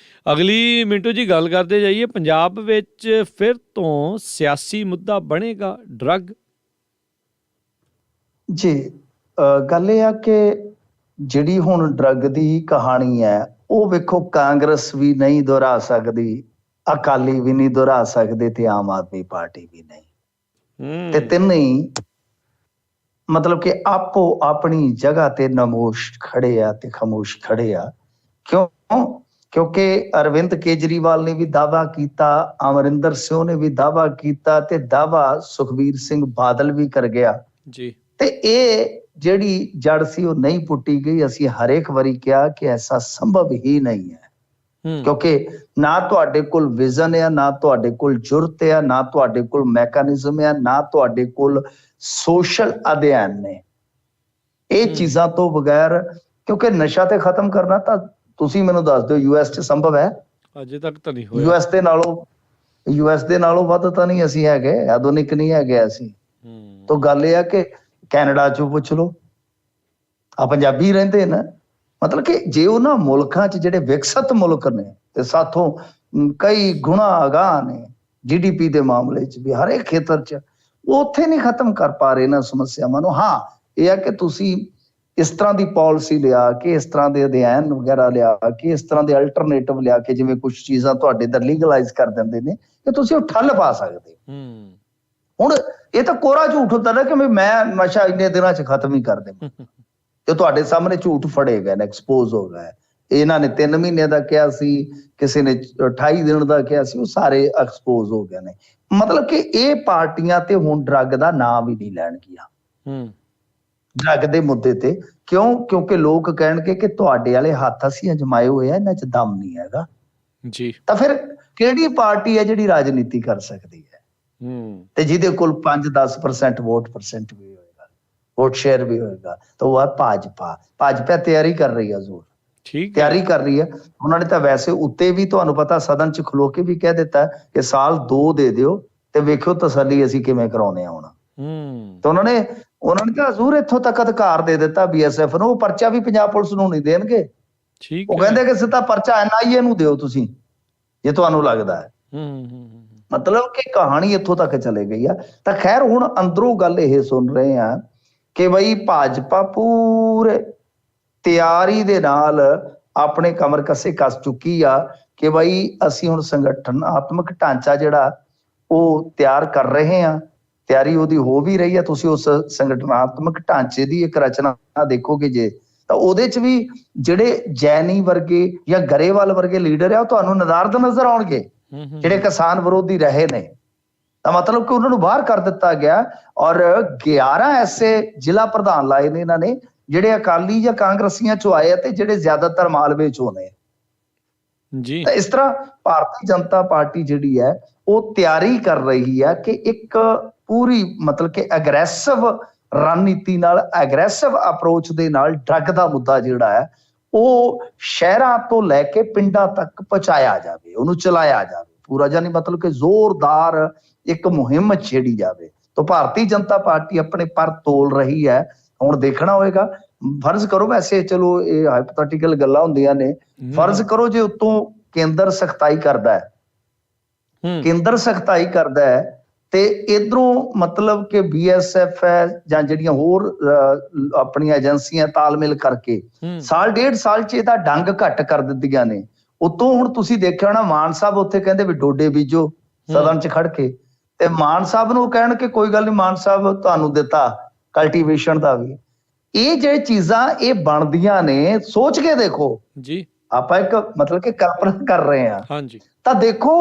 ਅਗਲੀ ਮਿੰਟੂ ਜੀ ਗੱਲ ਕਰਦੇ ਜਾਈਏ, ਪੰਜਾਬ ਵਿੱਚ ਫਿਰ ਤੋਂ ਸਿਆਸੀ ਮੁੱਦਾ ਬਣੇਗਾ ਡਰੱਗ। ਜੀ ਗੱਲ ਇਹ ਆ ਕਿ ਜਿਹੜੀ ਹੁਣ ਡਰੱਗ ਦੀ ਕਹਾਣੀ ਹੈ ਉਹ ਵੇਖੋ ਕਾਂਗਰਸ ਵੀ ਨਹੀਂ ਦੁਹਰਾ ਸਕਦੀ, ਅਕਾਲੀ ਵੀ ਨਹੀਂ ਦੁਹਰਾ ਸਕਦੇ ਤੇ ਆਮ ਆਦਮੀ ਪਾਰਟੀ ਵੀ ਨਹੀਂ। ਤੇ ਤਿੰਨੇ ਹੀ ਮਤਲਬ ਕਿ ਆਪੋ ਆਪਣੀ ਜਗ੍ਹਾ ਤੇ ਨਮੋਸ਼ ਖੜੇ ਆ ਤੇ ਖਾਮੋਸ਼ ਖੜੇ ਆ। ਕਿਉਂਕਿ ਅਰਵਿੰਦ ਕੇਜਰੀਵਾਲ ਨੇ ਵੀ ਦਾਅਵਾ ਕੀਤਾ, ਅਮਰਿੰਦਰ ਸਿੰਘ ਨੇ ਵੀ ਦਾਅਵਾ ਕੀਤਾ ਤੇ ਦਾਅਵਾ ਸੁਖਬੀਰ ਸਿੰਘ ਬਾਦਲ ਵੀ ਕਰ ਗਿਆ ਜੀ। ਤੇ ਇਹ ਜਿਹੜੀ ਜੜ ਸੀ ਉਹ ਨਹੀਂ ਪੁੱਟੀ ਗਈ। ਅਸੀਂ ਹਰੇਕ ਵਾਰੀ ਕਿਹਾ ਕਿ ਐਸਾ ਸੰਭਵ ਹੀ ਨਹੀਂ ਹੈ, ਕਿਉਂਕਿ ਨਾ ਤੁਹਾਡੇ ਕੋਲ ਵਿਜ਼ਨ ਆ, ਨਾ ਤੁਹਾਡੇ ਕੋਲ ਜੁਰਤ ਆ, ਨਾ ਤੁਹਾਡੇ ਕੋਲ ਮੈਕੈਨਿਜ਼ਮ ਆ, ਨਾ ਤੁਹਾਡੇ ਕੋਲ ਸੋਸ਼ਲ ਅਧਿਐਨ ਨੇ। ਇਹ ਚੀਜ਼ਾਂ ਤੋਂ ਬਗੈਰ, ਕਿਉਂਕਿ ਨਸ਼ਾ ਤੇ ਖਤਮ ਕਰਨਾ ਤਾਂ ਤੁਸੀਂ ਮੈਨੂੰ ਦੱਸ ਦਿਓ ਯੂਐਸ 'ਚ ਸੰਭਵ ਹੈ? ਅਜੇ ਤੱਕ ਤਾਂ ਨਹੀਂ ਹੋਇਆ। ਯੂਐਸ ਦੇ ਨਾਲੋਂ ਵੱਧ ਤਾਂ ਨਹੀਂ ਅਸੀਂ ਹੈਗੇ, ਆਧੁਨਿਕ ਨਹੀਂ ਹੈਗੇ ਅਸੀਂ। ਤਾਂ ਗੱਲ ਇਹ ਆ ਕਿ ਕੈਨੇਡਾ 'ਚੋਂ ਪੁੱਛ ਲਓ, ਆ ਪੰਜਾਬੀ ਰਹਿੰਦੇ ਨਾ। ਮਤਲਬ ਕਿ ਜੇ ਉਹਨਾਂ ਮੁਲਕਾਂ 'ਚ ਜਿਹੜੇ ਵਿਕਸਿਤ ਮੁਲਕ ਨੇ ਤੇ ਸਾਥੋਂ ਕਈ ਗੁਣਾ ਅਗਾਂਹ ਨੇ GDP ਦੇ ਮਾਮਲੇ 'ਚ ਵੀ, ਹਰੇਕ ਖੇਤਰ 'ਚ, ਉਹ ਉੱਥੇ ਨਹੀਂ ਖਤਮ ਕਰ ਪਾ ਰਹੇ ਇਹਨਾਂ ਸਮੱਸਿਆਵਾਂ ਨੂੰ। ਹਾਂ ਇਹ ਆ ਕਿ ਤੁਸੀਂ ਇਸ ਤਰ੍ਹਾਂ ਦੀ ਪਾਲਿਸੀ ਲਿਆ ਕੇ, ਇਸ ਤਰ੍ਹਾਂ ਦੇ ਅਧਿਐਨ ਵਗੈਰਾ ਲਿਆ ਕੇ, ਇਸ ਤਰ੍ਹਾਂ ਦੇ ਅਲਟਰਨੇਟਿਵ ਲਿਆ ਕੇ, ਜਿਵੇਂ ਕੁਝ ਚੀਜ਼ਾਂ ਤੁਹਾਡੇ ਇੱਧਰ ਲੀਗਲਾਈਜ਼ ਕਰ ਦਿੰਦੇ ਨੇ, ਕਿ ਤੁਸੀਂ ਉਹ ਠੱਲ ਪਾ ਸਕਦੇ। ਹੁਣ ਇਹ ਤਾਂ ਕੋਰਾ ਝੂਠ ਹੁੰਦਾ ਨਾ ਕਿ ਮੈਂ ਨਸ਼ਾ ਇੰਨੇ ਦਿਨਾਂ 'ਚ ਖਤਮ ਹੀ ਕਰ ਦੇਵਾਂ, ਤੇ ਤੁਹਾਡੇ ਸਾਹਮਣੇ ਝੂਠ ਫੜੇ ਗਏ ਨੇ, ਐਕਸਪੋਜ਼ ਹੋ ਗਏ। ਇਹਨਾਂ ਨੇ 3 ਮਹੀਨੇ ਦਾ ਕਿਹਾ ਸੀ, ਕਿਸੇ ਨੇ 28 ਦਿਨ ਦਾ ਕਿਹਾ ਸੀ, ਉਹ ਸਾਰੇ ਐਕਸਪੋਜ਼ ਹੋ ਗਏ ਨੇ। ਮਤਲਬ ਕਿ ਇਹ ਪਾਰਟੀਆਂ ਤੇ ਹੁਣ ਡਰੱਗ ਦਾ ਨਾਮ ਹੀ ਨਹੀਂ ਲੈਣਗੀਆਂ ਡਰੱਗ ਦੇ ਮੁੱਦੇ ਤੇ। ਕਿਉਂਕਿ ਲੋਕ ਕਹਿਣਗੇ ਕਿ ਤੁਹਾਡੇ ਵਾਲੇ ਹੱਥ ਅਸੀਂ ਅਜਮਾਏ ਹੋਏ ਆ, ਇਹਨਾਂ 'ਚ ਦਮ ਨਹੀਂ ਹੈਗਾ ਜੀ। ਤਾਂ ਫਿਰ ਕਿਹੜੀ ਪਾਰਟੀ ਹੈ ਜਿਹੜੀ ਰਾਜਨੀਤੀ ਕਰ ਸਕਦੀ ਹੈ ਤੇ ਜਿਹਦੇ ਕੋਲ 5-10% ਵੋਟ ਵੀ ਹੋਏਗਾ, ਵੋਟ ਸ਼ੇਅਰ ਵੀ ਹੋਏਗਾ? ਤਾਂ ਉਹ ਹੈ ਭਾਜਪਾ ਤਿਆਰੀ ਕਰ ਰਹੀ ਹੈ, ਜ਼ੋਰ ਤਿਆਰੀ ਕਰ ਰਹੀ ਹੈ। ਉਹਨਾਂ ਨੇ ਤਾਂ ਵੈਸੇ ਉੱਤੇ ਵੀ ਤੁਹਾਨੂੰ ਪਤਾ ਸਦਨ 'ਚ ਖਲੋ ਕੇ ਵੀ ਕਹਿ ਦਿੱਤਾ ਕਿ ਸਾਲ 2 ਦੇ ਦਿਓ ਤੇ ਵੇਖਿਓ ਤਸੱਲੀ ਅਸੀਂ ਕਿਵੇਂ ਕਰਾਉਨੇ ਆ ਹੁਣ। ਤੇ ਉਹਨਾਂ ਨੇ ਤਾਂ ਜ਼ਰੂਰ ਇੱਥੋਂ ਤੱਕ ਅਧਿਕਾਰ ਦੇ ਦਿੱਤਾ BSF ਨੂੰ, ਉਹ ਪਰਚਾ ਵੀ ਪੰਜਾਬ ਪੁਲਿਸ ਨੂੰ ਨਹੀਂ ਦੇਣਗੇ। ਉਹ ਕਹਿੰਦੇ ਕਿ ਸਿੱਧਾ ਪਰਚਾ NIA ਨੂੰ ਦਿਓ ਤੁਸੀਂ, ਜੇ ਤੁਹਾਨੂੰ ਲੱਗਦਾ ਹੈ। ਮਤਲਬ ਕਿ ਕਹਾਣੀ ਇੱਥੋਂ ਤੱਕ ਚਲੇ ਗਈ ਆ। ਤਾਂ ਖੈਰ ਹੁਣ ਅੰਦਰੋਂ ਗੱਲ ਇਹ ਸੁਣ ਰਹੇ ਆ ਕਿ ਬਈ ਭਾਜਪਾ ਪੂਰੇ ਤਿਆਰੀ ਦੇ ਨਾਲ ਆਪਣੇ ਕਮਰ ਕੱਸੇ ਕੱਸ ਚੁੱਕੀ ਆ ਕਿ ਬਈ ਅਸੀਂ ਹੁਣ ਸੰਗਠਨਾਤਮਕ ਢਾਂਚਾ ਜਿਹੜਾ ਉਹ ਤਿਆਰ ਕਰ ਰਹੇ ਆ। ਤਿਆਰੀ ਉਹਦੀ ਹੋ ਵੀ ਰਹੀ ਆ। ਤੁਸੀਂ ਉਸ ਸੰਗਠਨਾਤਮਕ ਢਾਂਚੇ ਦੀ ਇੱਕ ਰਚਨਾ ਦੇਖੋਗੇ ਜੇ, ਤਾਂ ਉਹਦੇ ਚ ਵੀ ਜਿਹੜੇ ਜੈਨੀ ਵਰਗੇ ਜਾਂ ਗਰੇਵਾਲ ਵਰਗੇ ਲੀਡਰ ਆ ਉਹ ਤੁਹਾਨੂੰ ਨਦਾਰਦ ਨਜ਼ਰ ਆਉਣਗੇ, ਜਿਹੜੇ ਕਿਸਾਨ ਵਿਰੋਧੀ ਰਹੇ ਨੇ। ਤਾਂ ਮਤਲਬ ਕਿ ਉਹਨਾਂ ਨੂੰ ਬਾਹਰ ਕਰ ਦਿੱਤਾ ਗਿਆ। ਔਰ 11 ਐਸੇ ਜ਼ਿਲ੍ਹਾ ਪ੍ਰਧਾਨ ਲਾਏ ਨੇ ਇਹਨਾਂ ਨੇ ਜਿਹੜੇ ਅਕਾਲੀ ਜਾਂ ਕਾਂਗਰਸੀਆਂ ਚੋਂ ਆਏ ਆ ਤੇ ਜਿਹੜੇ ਜ਼ਿਆਦਾਤਰ ਮਾਲਵੇ ਚੋਂ ਨੇ ਜੀ। ਤਾਂ ਇਸ ਤਰ੍ਹਾਂ ਭਾਰਤੀ ਜਨਤਾ ਪਾਰਟੀ ਜਿਹੜੀ ਹੈ ਉਹ ਤਿਆਰੀ ਕਰ ਰਹੀ ਹੈ ਕਿ ਇੱਕ ਪੂਰੀ ਮਤਲਬ ਕਿ ਅਗਰੈਸਿਵ ਰਣਨੀਤੀ ਨਾਲ, ਅਗਰੈਸਿਵ ਅਪਰੋਚ ਦੇ ਨਾਲ ਡਰੱਗ ਦਾ ਮੁੱਦਾ ਜਿਹੜਾ ਹੈ ਉਹ ਸ਼ਹਿਰਾਂ ਤੋਂ ਲੈ ਕੇ ਪਿੰਡਾਂ ਤੱਕ ਪਹੁੰਚਾਇਆ ਜਾਵੇ, ਉਹਨੂੰ ਚਲਾਇਆ ਜਾਵੇ ਪੂਰਾ। ਜਾਨੀ ਮਤਲਬ ਕਿ ਜ਼ੋਰਦਾਰ ਇੱਕ ਮੁਹਿੰਮ ਛੇੜੀ ਜਾਵੇ। ਤਾਂ ਭਾਰਤੀ ਜਨਤਾ ਪਾਰਟੀ ਆਪਣੇ ਪਰ ਤੋਲ ਰਹੀ ਹੈ। ਹੁਣ ਦੇਖਣਾ ਹੋਏਗਾ। ਫਰਜ਼ ਕਰੋ, ਵੈਸੇ ਚਲੋ ਇਹ ਹਾਈਪੋਥੈਟੀਕਲ ਗੱਲਾਂ ਹੁੰਦੀਆਂ ਨੇ, ਫਰਜ਼ ਕਰੋ ਜੇ ਉੱਤੋਂ ਕੇਂਦਰ ਸਖਤਾਈ ਕਰਦਾ ਹੈ, ਕੇਂਦਰ ਸਖਤਾਈ ਕਰਦਾ ਹੈ ਤੇ ਇਧਰੋਂ ਮਤਲਬ ਕਿ BSF ਹੈ ਜਾਂ ਜਿਹੜੀਆਂ ਹੋਰ ਆਪਣੀਆਂ ਏਜੰਸੀਆਂ ਤਾਲਮੇਲ ਕਰਕੇ ਸਾਲ ਡੇਢ ਸਾਲ ਚ ਇਹਦਾ ਡੰਗ ਘੱਟ ਕਰ ਦਿੱਤੀਆਂ ਨੇ। ਉਤੋਂ ਹੁਣ ਤੁਸੀਂ ਦੇਖਿਆ ਹੋਣਾ ਮਾਨ ਸਾਹਿਬ ਉੱਥੇ ਕਹਿੰਦੇ ਵੀ ਡੋਡੇ ਬੀਜੋ ਸਦਨ ਚ ਖੜ ਕੇ, ਤੇ ਮਾਨ ਸਾਹਿਬ ਨੂੰ ਕਹਿਣ ਕਿ ਕੋਈ ਗੱਲ ਨਹੀਂ ਮਾਨ ਸਾਹਿਬ ਤੁਹਾਨੂੰ ਦਿੱਤਾ ਕਲਟੀਵੇਸ਼ਨ ਦਾ ਵੀ। ਇਹ ਜਿਹੜੇ ਚੀਜ਼ਾਂ ਇਹ ਬਣਦੀਆਂ ਨੇ, ਸੋਚ ਕੇ ਦੇਖੋ ਜੀ। ਆਪਾਂ ਇੱਕ ਮਤਲਬ ਕਿ ਕਲਪਨਾ ਕਰ ਰਹੇ ਹਾਂ ਹਾਂਜੀ, ਤਾਂ ਦੇਖੋ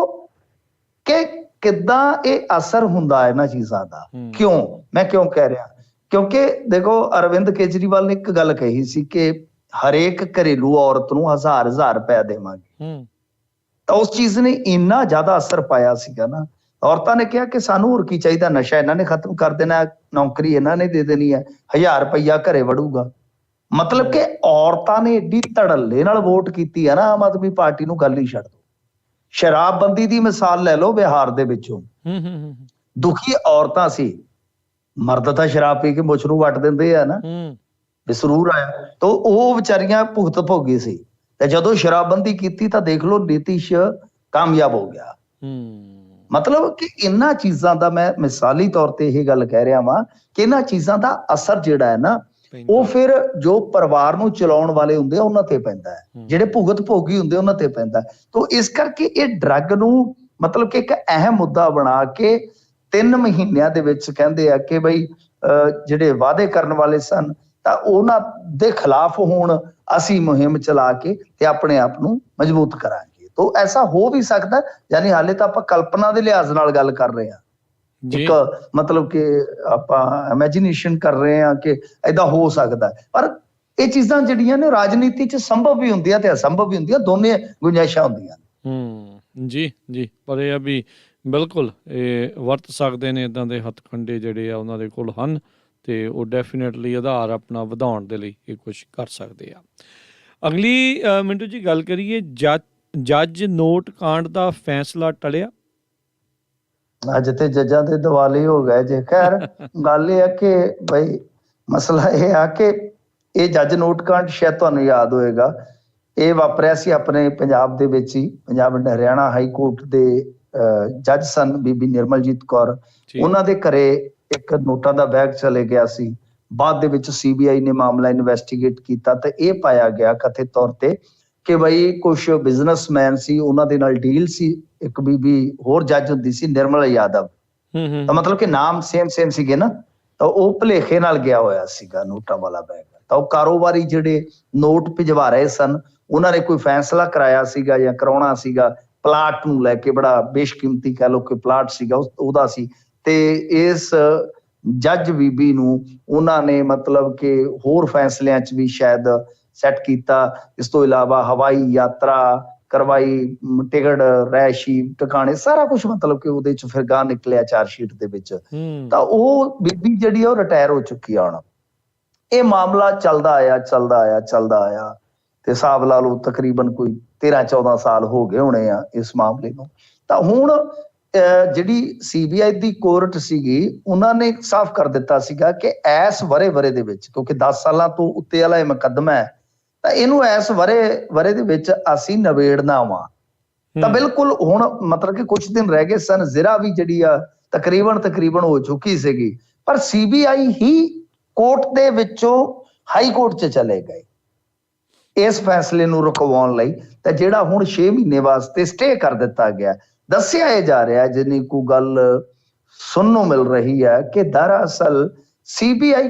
ਕਿ ਕਿੱਦਾਂ ਇਹ ਅਸਰ ਹੁੰਦਾ ਇਹਨਾਂ ਚੀਜ਼ਾਂ ਦਾ। ਕਿਉਂ ਮੈਂ ਕਿਉਂ ਕਹਿ ਰਿਹਾ, ਕਿਉਂਕਿ ਦੇਖੋ ਅਰਵਿੰਦ ਕੇਜਰੀਵਾਲ ਨੇ ਇੱਕ ਗੱਲ ਕਹੀ ਸੀ ਕਿ ਹਰੇਕ ਘਰੇਲੂ ਔਰਤ ਨੂੰ 1000 ਰੁਪਏ ਦੇਵਾਂਗੇ। ਤਾਂ ਉਸ ਚੀਜ਼ ਨੇ ਇੰਨਾ ਜ਼ਿਆਦਾ ਅਸਰ ਪਾਇਆ ਸੀਗਾ ਨਾ। ਔਰਤਾਂ ਨੇ ਕਿਹਾ ਕਿ ਸਾਨੂੰ ਹੋਰ ਕੀ ਚਾਹੀਦਾ, ਨਸ਼ਾ ਇਹਨਾਂ ਨੇ ਖਤਮ ਕਰ ਦੇਣਾ, ਨੌਕਰੀ ਇਹਨਾਂ ਨੇ ਦੇ ਦੇਣੀ ਹੈ, 1000 ਰੁਪਇਆ ਘਰੇ ਵੜੂਗਾ। ਮਤਲਬ ਕਿ ਔਰਤਾਂ ਨੇ ਏਡੀ ਧੜੱਲੇ ਨਾਲ ਵੋਟ ਕੀਤੀ ਹੈ ਨਾ ਆਮ ਆਦਮੀ ਪਾਰਟੀ ਨੂੰ, ਗੱਲ ਹੀ ਛੱਡ ਦੋ। ਸ਼ਰਾਬਬੰਦੀ ਦੀ ਮਿਸਾਲ ਲੈ ਲਓ ਬਿਹਾਰ ਦੇ ਵਿੱਚੋਂ, ਦੁਖੀ ਔਰਤਾਂ ਸੀ, ਮਰਦ ਤਾਂ ਸ਼ਰਾਬ ਪੀ ਕੇ ਮੁੱਛ ਨੂੰ ਵੱਟ ਦਿੰਦੇ ਆ ਨਾ, ਬਸਰੂਰ ਆਇਆ, ਤਾਂ ਉਹ ਵਿਚਾਰੀਆਂ ਭੁਗਤ ਭੋਗੀ ਸੀ। ਤੇ ਜਦੋਂ ਸ਼ਰਾਬਬੰਦੀ ਕੀਤੀ ਤਾਂ ਦੇਖ ਲਓ ਨਿਤੀਸ਼ ਕਾਮਯਾਬ ਹੋ ਗਿਆ। ਮਤਲਬ ਕਿ ਇਹਨਾਂ ਚੀਜ਼ਾਂ ਦਾ ਮੈਂ ਮਿਸਾਲੀ ਤੌਰ ਤੇ ਇਹ ਗੱਲ ਕਹਿ ਰਿਹਾ ਵਾਂ ਕਿ ਇਹਨਾਂ ਚੀਜ਼ਾਂ ਦਾ ਅਸਰ ਜਿਹੜਾ ਹੈ ਨਾ ਉਹ ਫਿਰ ਜੋ ਪਰਿਵਾਰ ਨੂੰ ਚਲਾਉਣ ਵਾਲੇ ਹੁੰਦੇ ਆ ਉਹਨਾਂ ਤੇ ਪੈਂਦਾ ਹੈ, ਜਿਹੜੇ ਭੁਗਤ ਭੋਗੀ ਹੁੰਦੇ ਉਹਨਾਂ ਤੇ ਪੈਂਦਾ। ਤਾਂ ਇਸ ਕਰਕੇ ਇਹ ਡਰੱਗ ਨੂੰ ਮਤਲਬ ਕਿ ਇੱਕ ਅਹਿਮ ਮੁੱਦਾ ਬਣਾ ਕੇ 3 ਮਹੀਨਿਆਂ ਦੇ ਵਿੱਚ ਕਹਿੰਦੇ ਆ ਕਿ ਬਈ ਜਿਹੜੇ ਵਾਅਦੇ ਕਰਨ ਵਾਲੇ ਸਨ ਤਾਂ ਉਹਨਾਂ ਦੇ ਖਿਲਾਫ ਹੁਣ ਅਸੀਂ ਮੁਹਿੰਮ ਚਲਾ ਕੇ ਤੇ ਆਪਣੇ ਆਪ ਨੂੰ ਮਜ਼ਬੂਤ ਕਰਾਂਗੇ। ਤਾਂ ਐਸਾ ਹੋ ਵੀ ਸਕਦਾ, ਯਾਨੀ ਹਾਲੇ ਤਾਂ ਆਪਾਂ ਕਲਪਨਾ ਦੇ ਲਿਹਾਜ਼ ਨਾਲ ਗੱਲ ਕਰ ਰਹੇ ਹਾਂ, ਇੱਕ ਮਤਲਬ ਕਿ ਆਪਾਂ ਇਮੇਜਿਨੇਸ਼ਨ ਕਰ ਰਹੇ ਹਾਂ ਕਿ ਏਦਾਂ ਹੋ ਸਕਦਾ। ਪਰ ਇਹ ਚੀਜ਼ਾਂ ਜਿਹੜੀਆਂ ਨੇ ਰਾਜਨੀਤੀ 'ਚ ਸੰਭਵ ਵੀ ਹੁੰਦੀਆਂ ਤੇ ਅਸੰਭਵ ਵੀ ਹੁੰਦੀਆਂ, ਦੋਨੇ ਗੁੰਜਾਇਸ਼ਾਂ ਹੁੰਦੀਆਂ ਨੇ। ਜੀ ਜੀ, ਪਰ ਇਹ ਆ ਵੀ ਬਿਲਕੁਲ ਇਹ ਵਰਤ ਸਕਦੇ ਨੇ, ਇਦਾਂ ਦੇ ਹੱਥਕੰਡੇ ਜਿਹੜੇ ਆ ਉਹਨਾਂ ਦੇ ਕੋਲ ਹਨ ਤੇ ਉਹ ਡੈਫੀਨੇਟਲੀ ਆਧਾਰ ਆਪਣਾ ਵਧਾਉਣ ਦੇ ਲਈ ਇਹ ਕੁਛ ਕਰ ਸਕਦੇ ਆ। ਅਗਲੀ ਮਿੰਟੂ ਜੀ ਗੱਲ ਕਰੀਏ, ਜੱਜ ਨੋਟ ਕਾਂਡ ਦਾ ਫੈਸਲਾ ਟਲਿਆ। ਅੱਜ ਤੇ ਜੱਜਾਂ ਦੇ ਦਿਵਾਲੀ ਹੋ ਗਏ ਜੇ। ਖੈਰ ਗੱਲ ਇਹ ਆ ਕਿ ਬਈ ਮਸਲਾ ਇਹ ਆ ਕਿ ਇਹ ਜੱਜ ਨੋਟ ਕਾਂਡ ਸ਼ਾਇਦ ਤੁਹਾਨੂੰ ਯਾਦ ਹੋਏਗਾ, ਇਹ ਵਾਪਰਿਆ ਸੀ ਆਪਣੇ ਪੰਜਾਬ ਦੇ ਵਿੱਚ ਹੀ। ਪੰਜਾਬ ਹਰਿਆਣਾ ਹਾਈ ਕੋਰਟ ਦੇ ਜੱਜ ਸਨ ਬੀਬੀ ਨਿਰਮਲਜੀਤ ਕੌਰ, ਉਹਨਾਂ ਦੇ ਘਰੇ ਇੱਕ ਨੋਟਾਂ ਦਾ ਬੈਗ ਚਲੇ ਗਿਆ ਸੀ। ਬਾਅਦ ਦੇ ਵਿੱਚ CBI ਨੇ ਮਾਮਲਾ ਇਨਵੈਸਟੀਗੇਟ ਕੀਤਾ ਤੇ ਇਹ ਪਾਇਆ ਗਿਆ ਕਥਿਤ ਤੌਰ ਤੇ ਕਿ ਬਈ ਕੁਛ ਬਿਜ਼ਨਸਮੈਨ ਸੀ, ਉਹਨਾਂ ਦੇ ਨਾਲ ਡੀਲ ਸੀ। ਇੱਕ ਬੀਬੀ ਹੋਰ ਜੱਜ ਹੁੰਦੀ ਸੀ ਨਿਰਮਲਾ ਯਾਦਵ, ਤਾਂ ਮਤਲਬ ਕਿ ਨਾਮ ਸੇਮ ਸੀਗੇ ਨਾ, ਤਾਂ ਉਹ ਭੁਲੇਖੇ ਨਾਲ ਗਿਆ ਹੋਇਆ ਸੀਗਾ ਨੋਟਾਂ ਵਾਲਾ ਬੈਗ। ਤਾਂ ਉਹ ਕਾਰੋਬਾਰੀ ਜਿਹੜੇ ਨੋਟ ਭਿਜਵਾ ਰਹੇ ਸਨ ਉਹਨਾਂ ਨੇ ਕੋਈ ਫੈਸਲਾ ਕਰਾਇਆ ਸੀਗਾ ਜਾਂ ਕਰਾਉਣਾ ਸੀਗਾ ਪਲਾਟ ਨੂੰ ਲੈ ਕੇ, ਬੜਾ ਬੇਸ਼ਕੀਮਤੀ ਕਹਿ ਲਓ ਕਿ ਪਲਾਟ ਸੀਗਾ ਉਹਦਾ ਸੀ। ਤੇ ਇਸ ਜੱਜ ਬੀਬੀ ਨੂੰ ਉਹਨਾਂ ਨੇ ਮਤਲਬ ਕਿ ਹੋਰ ਫੈਸਲਿਆਂ 'ਚ ਵੀ ਸ਼ਾਇਦ ਸੈੱਟ ਕੀਤਾ। ਇਸ ਤੋਂ ਇਲਾਵਾ ਹਵਾਈ ਯਾਤਰਾ ਕਰਵਾਈ, ਟਿਕਟ, ਰਹਿਸ਼ੀ ਟਿਕਾਣੇ, ਸਾਰਾ ਕੁਛ ਮਤਲਬ ਕਿ ਉਹਦੇ 'ਚ ਫਿਰ ਗਾਹ ਨਿਕਲਿਆ ਚਾਰਜਸ਼ੀਟ ਦੇ ਵਿੱਚ। ਤਾਂ ਉਹ ਬੀਬੀ ਜਿਹੜੀ ਆ ਉਹ ਰਿਟਾਇਰ ਹੋ ਚੁੱਕੀ ਆ ਹੁਣ। ਇਹ ਮਾਮਲਾ ਚੱਲਦਾ ਆਇਆ ਤੇ ਹਿਸਾਬ ਲਾ ਲਓ ਤਕਰੀਬਨ ਕੋਈ 13-14 ਸਾਲ ਹੋ ਗਏ ਹੋਣੇ ਆ ਇਸ ਮਾਮਲੇ ਨੂੰ। ਤਾਂ ਹੁਣ ਜਿਹੜੀ CBI ਦੀ ਕੋਰਟ ਸੀਗੀ ਉਹਨਾਂ ਨੇ ਸਾਫ਼ ਕਰ ਦਿੱਤਾ ਸੀਗਾ ਕਿ ਇਸ ਵਰੇ ਦੇ ਵਿੱਚ, ਕਿਉਂਕਿ 10 ਸਾਲਾਂ ਤੋਂ ਉੱਤੇ ਵਾਲਾ ਇਹ ਮੁਕੱਦਮਾ ਹੈ, ਤਾਂ ਇਹਨੂੰ ਇਸ ਵਰੇ ਦੇ ਵਿੱਚ ਅਸੀਂ ਨਿਬੇੜਨਾ ਵਾ। ਤਾਂ ਬਿਲਕੁਲ ਹੁਣ ਮਤਲਬ ਕਿ ਕੁਝ ਦਿਨ ਰਹਿ ਗਏ ਸਨ, ਜ਼ਿਰਾ ਵੀ ਜਿਹੜੀ ਆ ਤਕਰੀਬਨ ਹੋ ਚੁੱਕੀ ਸੀਗੀ, ਪਰ ਸੀਬੀਆਈ ਹੀ ਕੋਰਟ ਦੇ ਵਿੱਚੋਂ ਹਾਈ ਕੋਰਟ 'ਚ ਚਲੇ ਗਏ ਇਸ ਫੈਸਲੇ ਨੂੰ ਰੁਕਵਾਉਣ ਲਈ। ਤਾਂ ਜਿਹੜਾ ਹੁਣ 6 ਮਹੀਨੇ ਵਾਸਤੇ ਸਟੇ ਕਰ ਦਿੱਤਾ ਗਿਆ, ਦੱਸਿਆ ਇਹ ਜਾ ਰਿਹਾ ਜਿੰਨੀ ਕੋ ਗੱਲ ਸੁਣਨ ਨੂੰ ਮਿਲ ਰਹੀ ਹੈ ਕਿ ਦਰਅਸਲ ਸੀਬੀਆਈ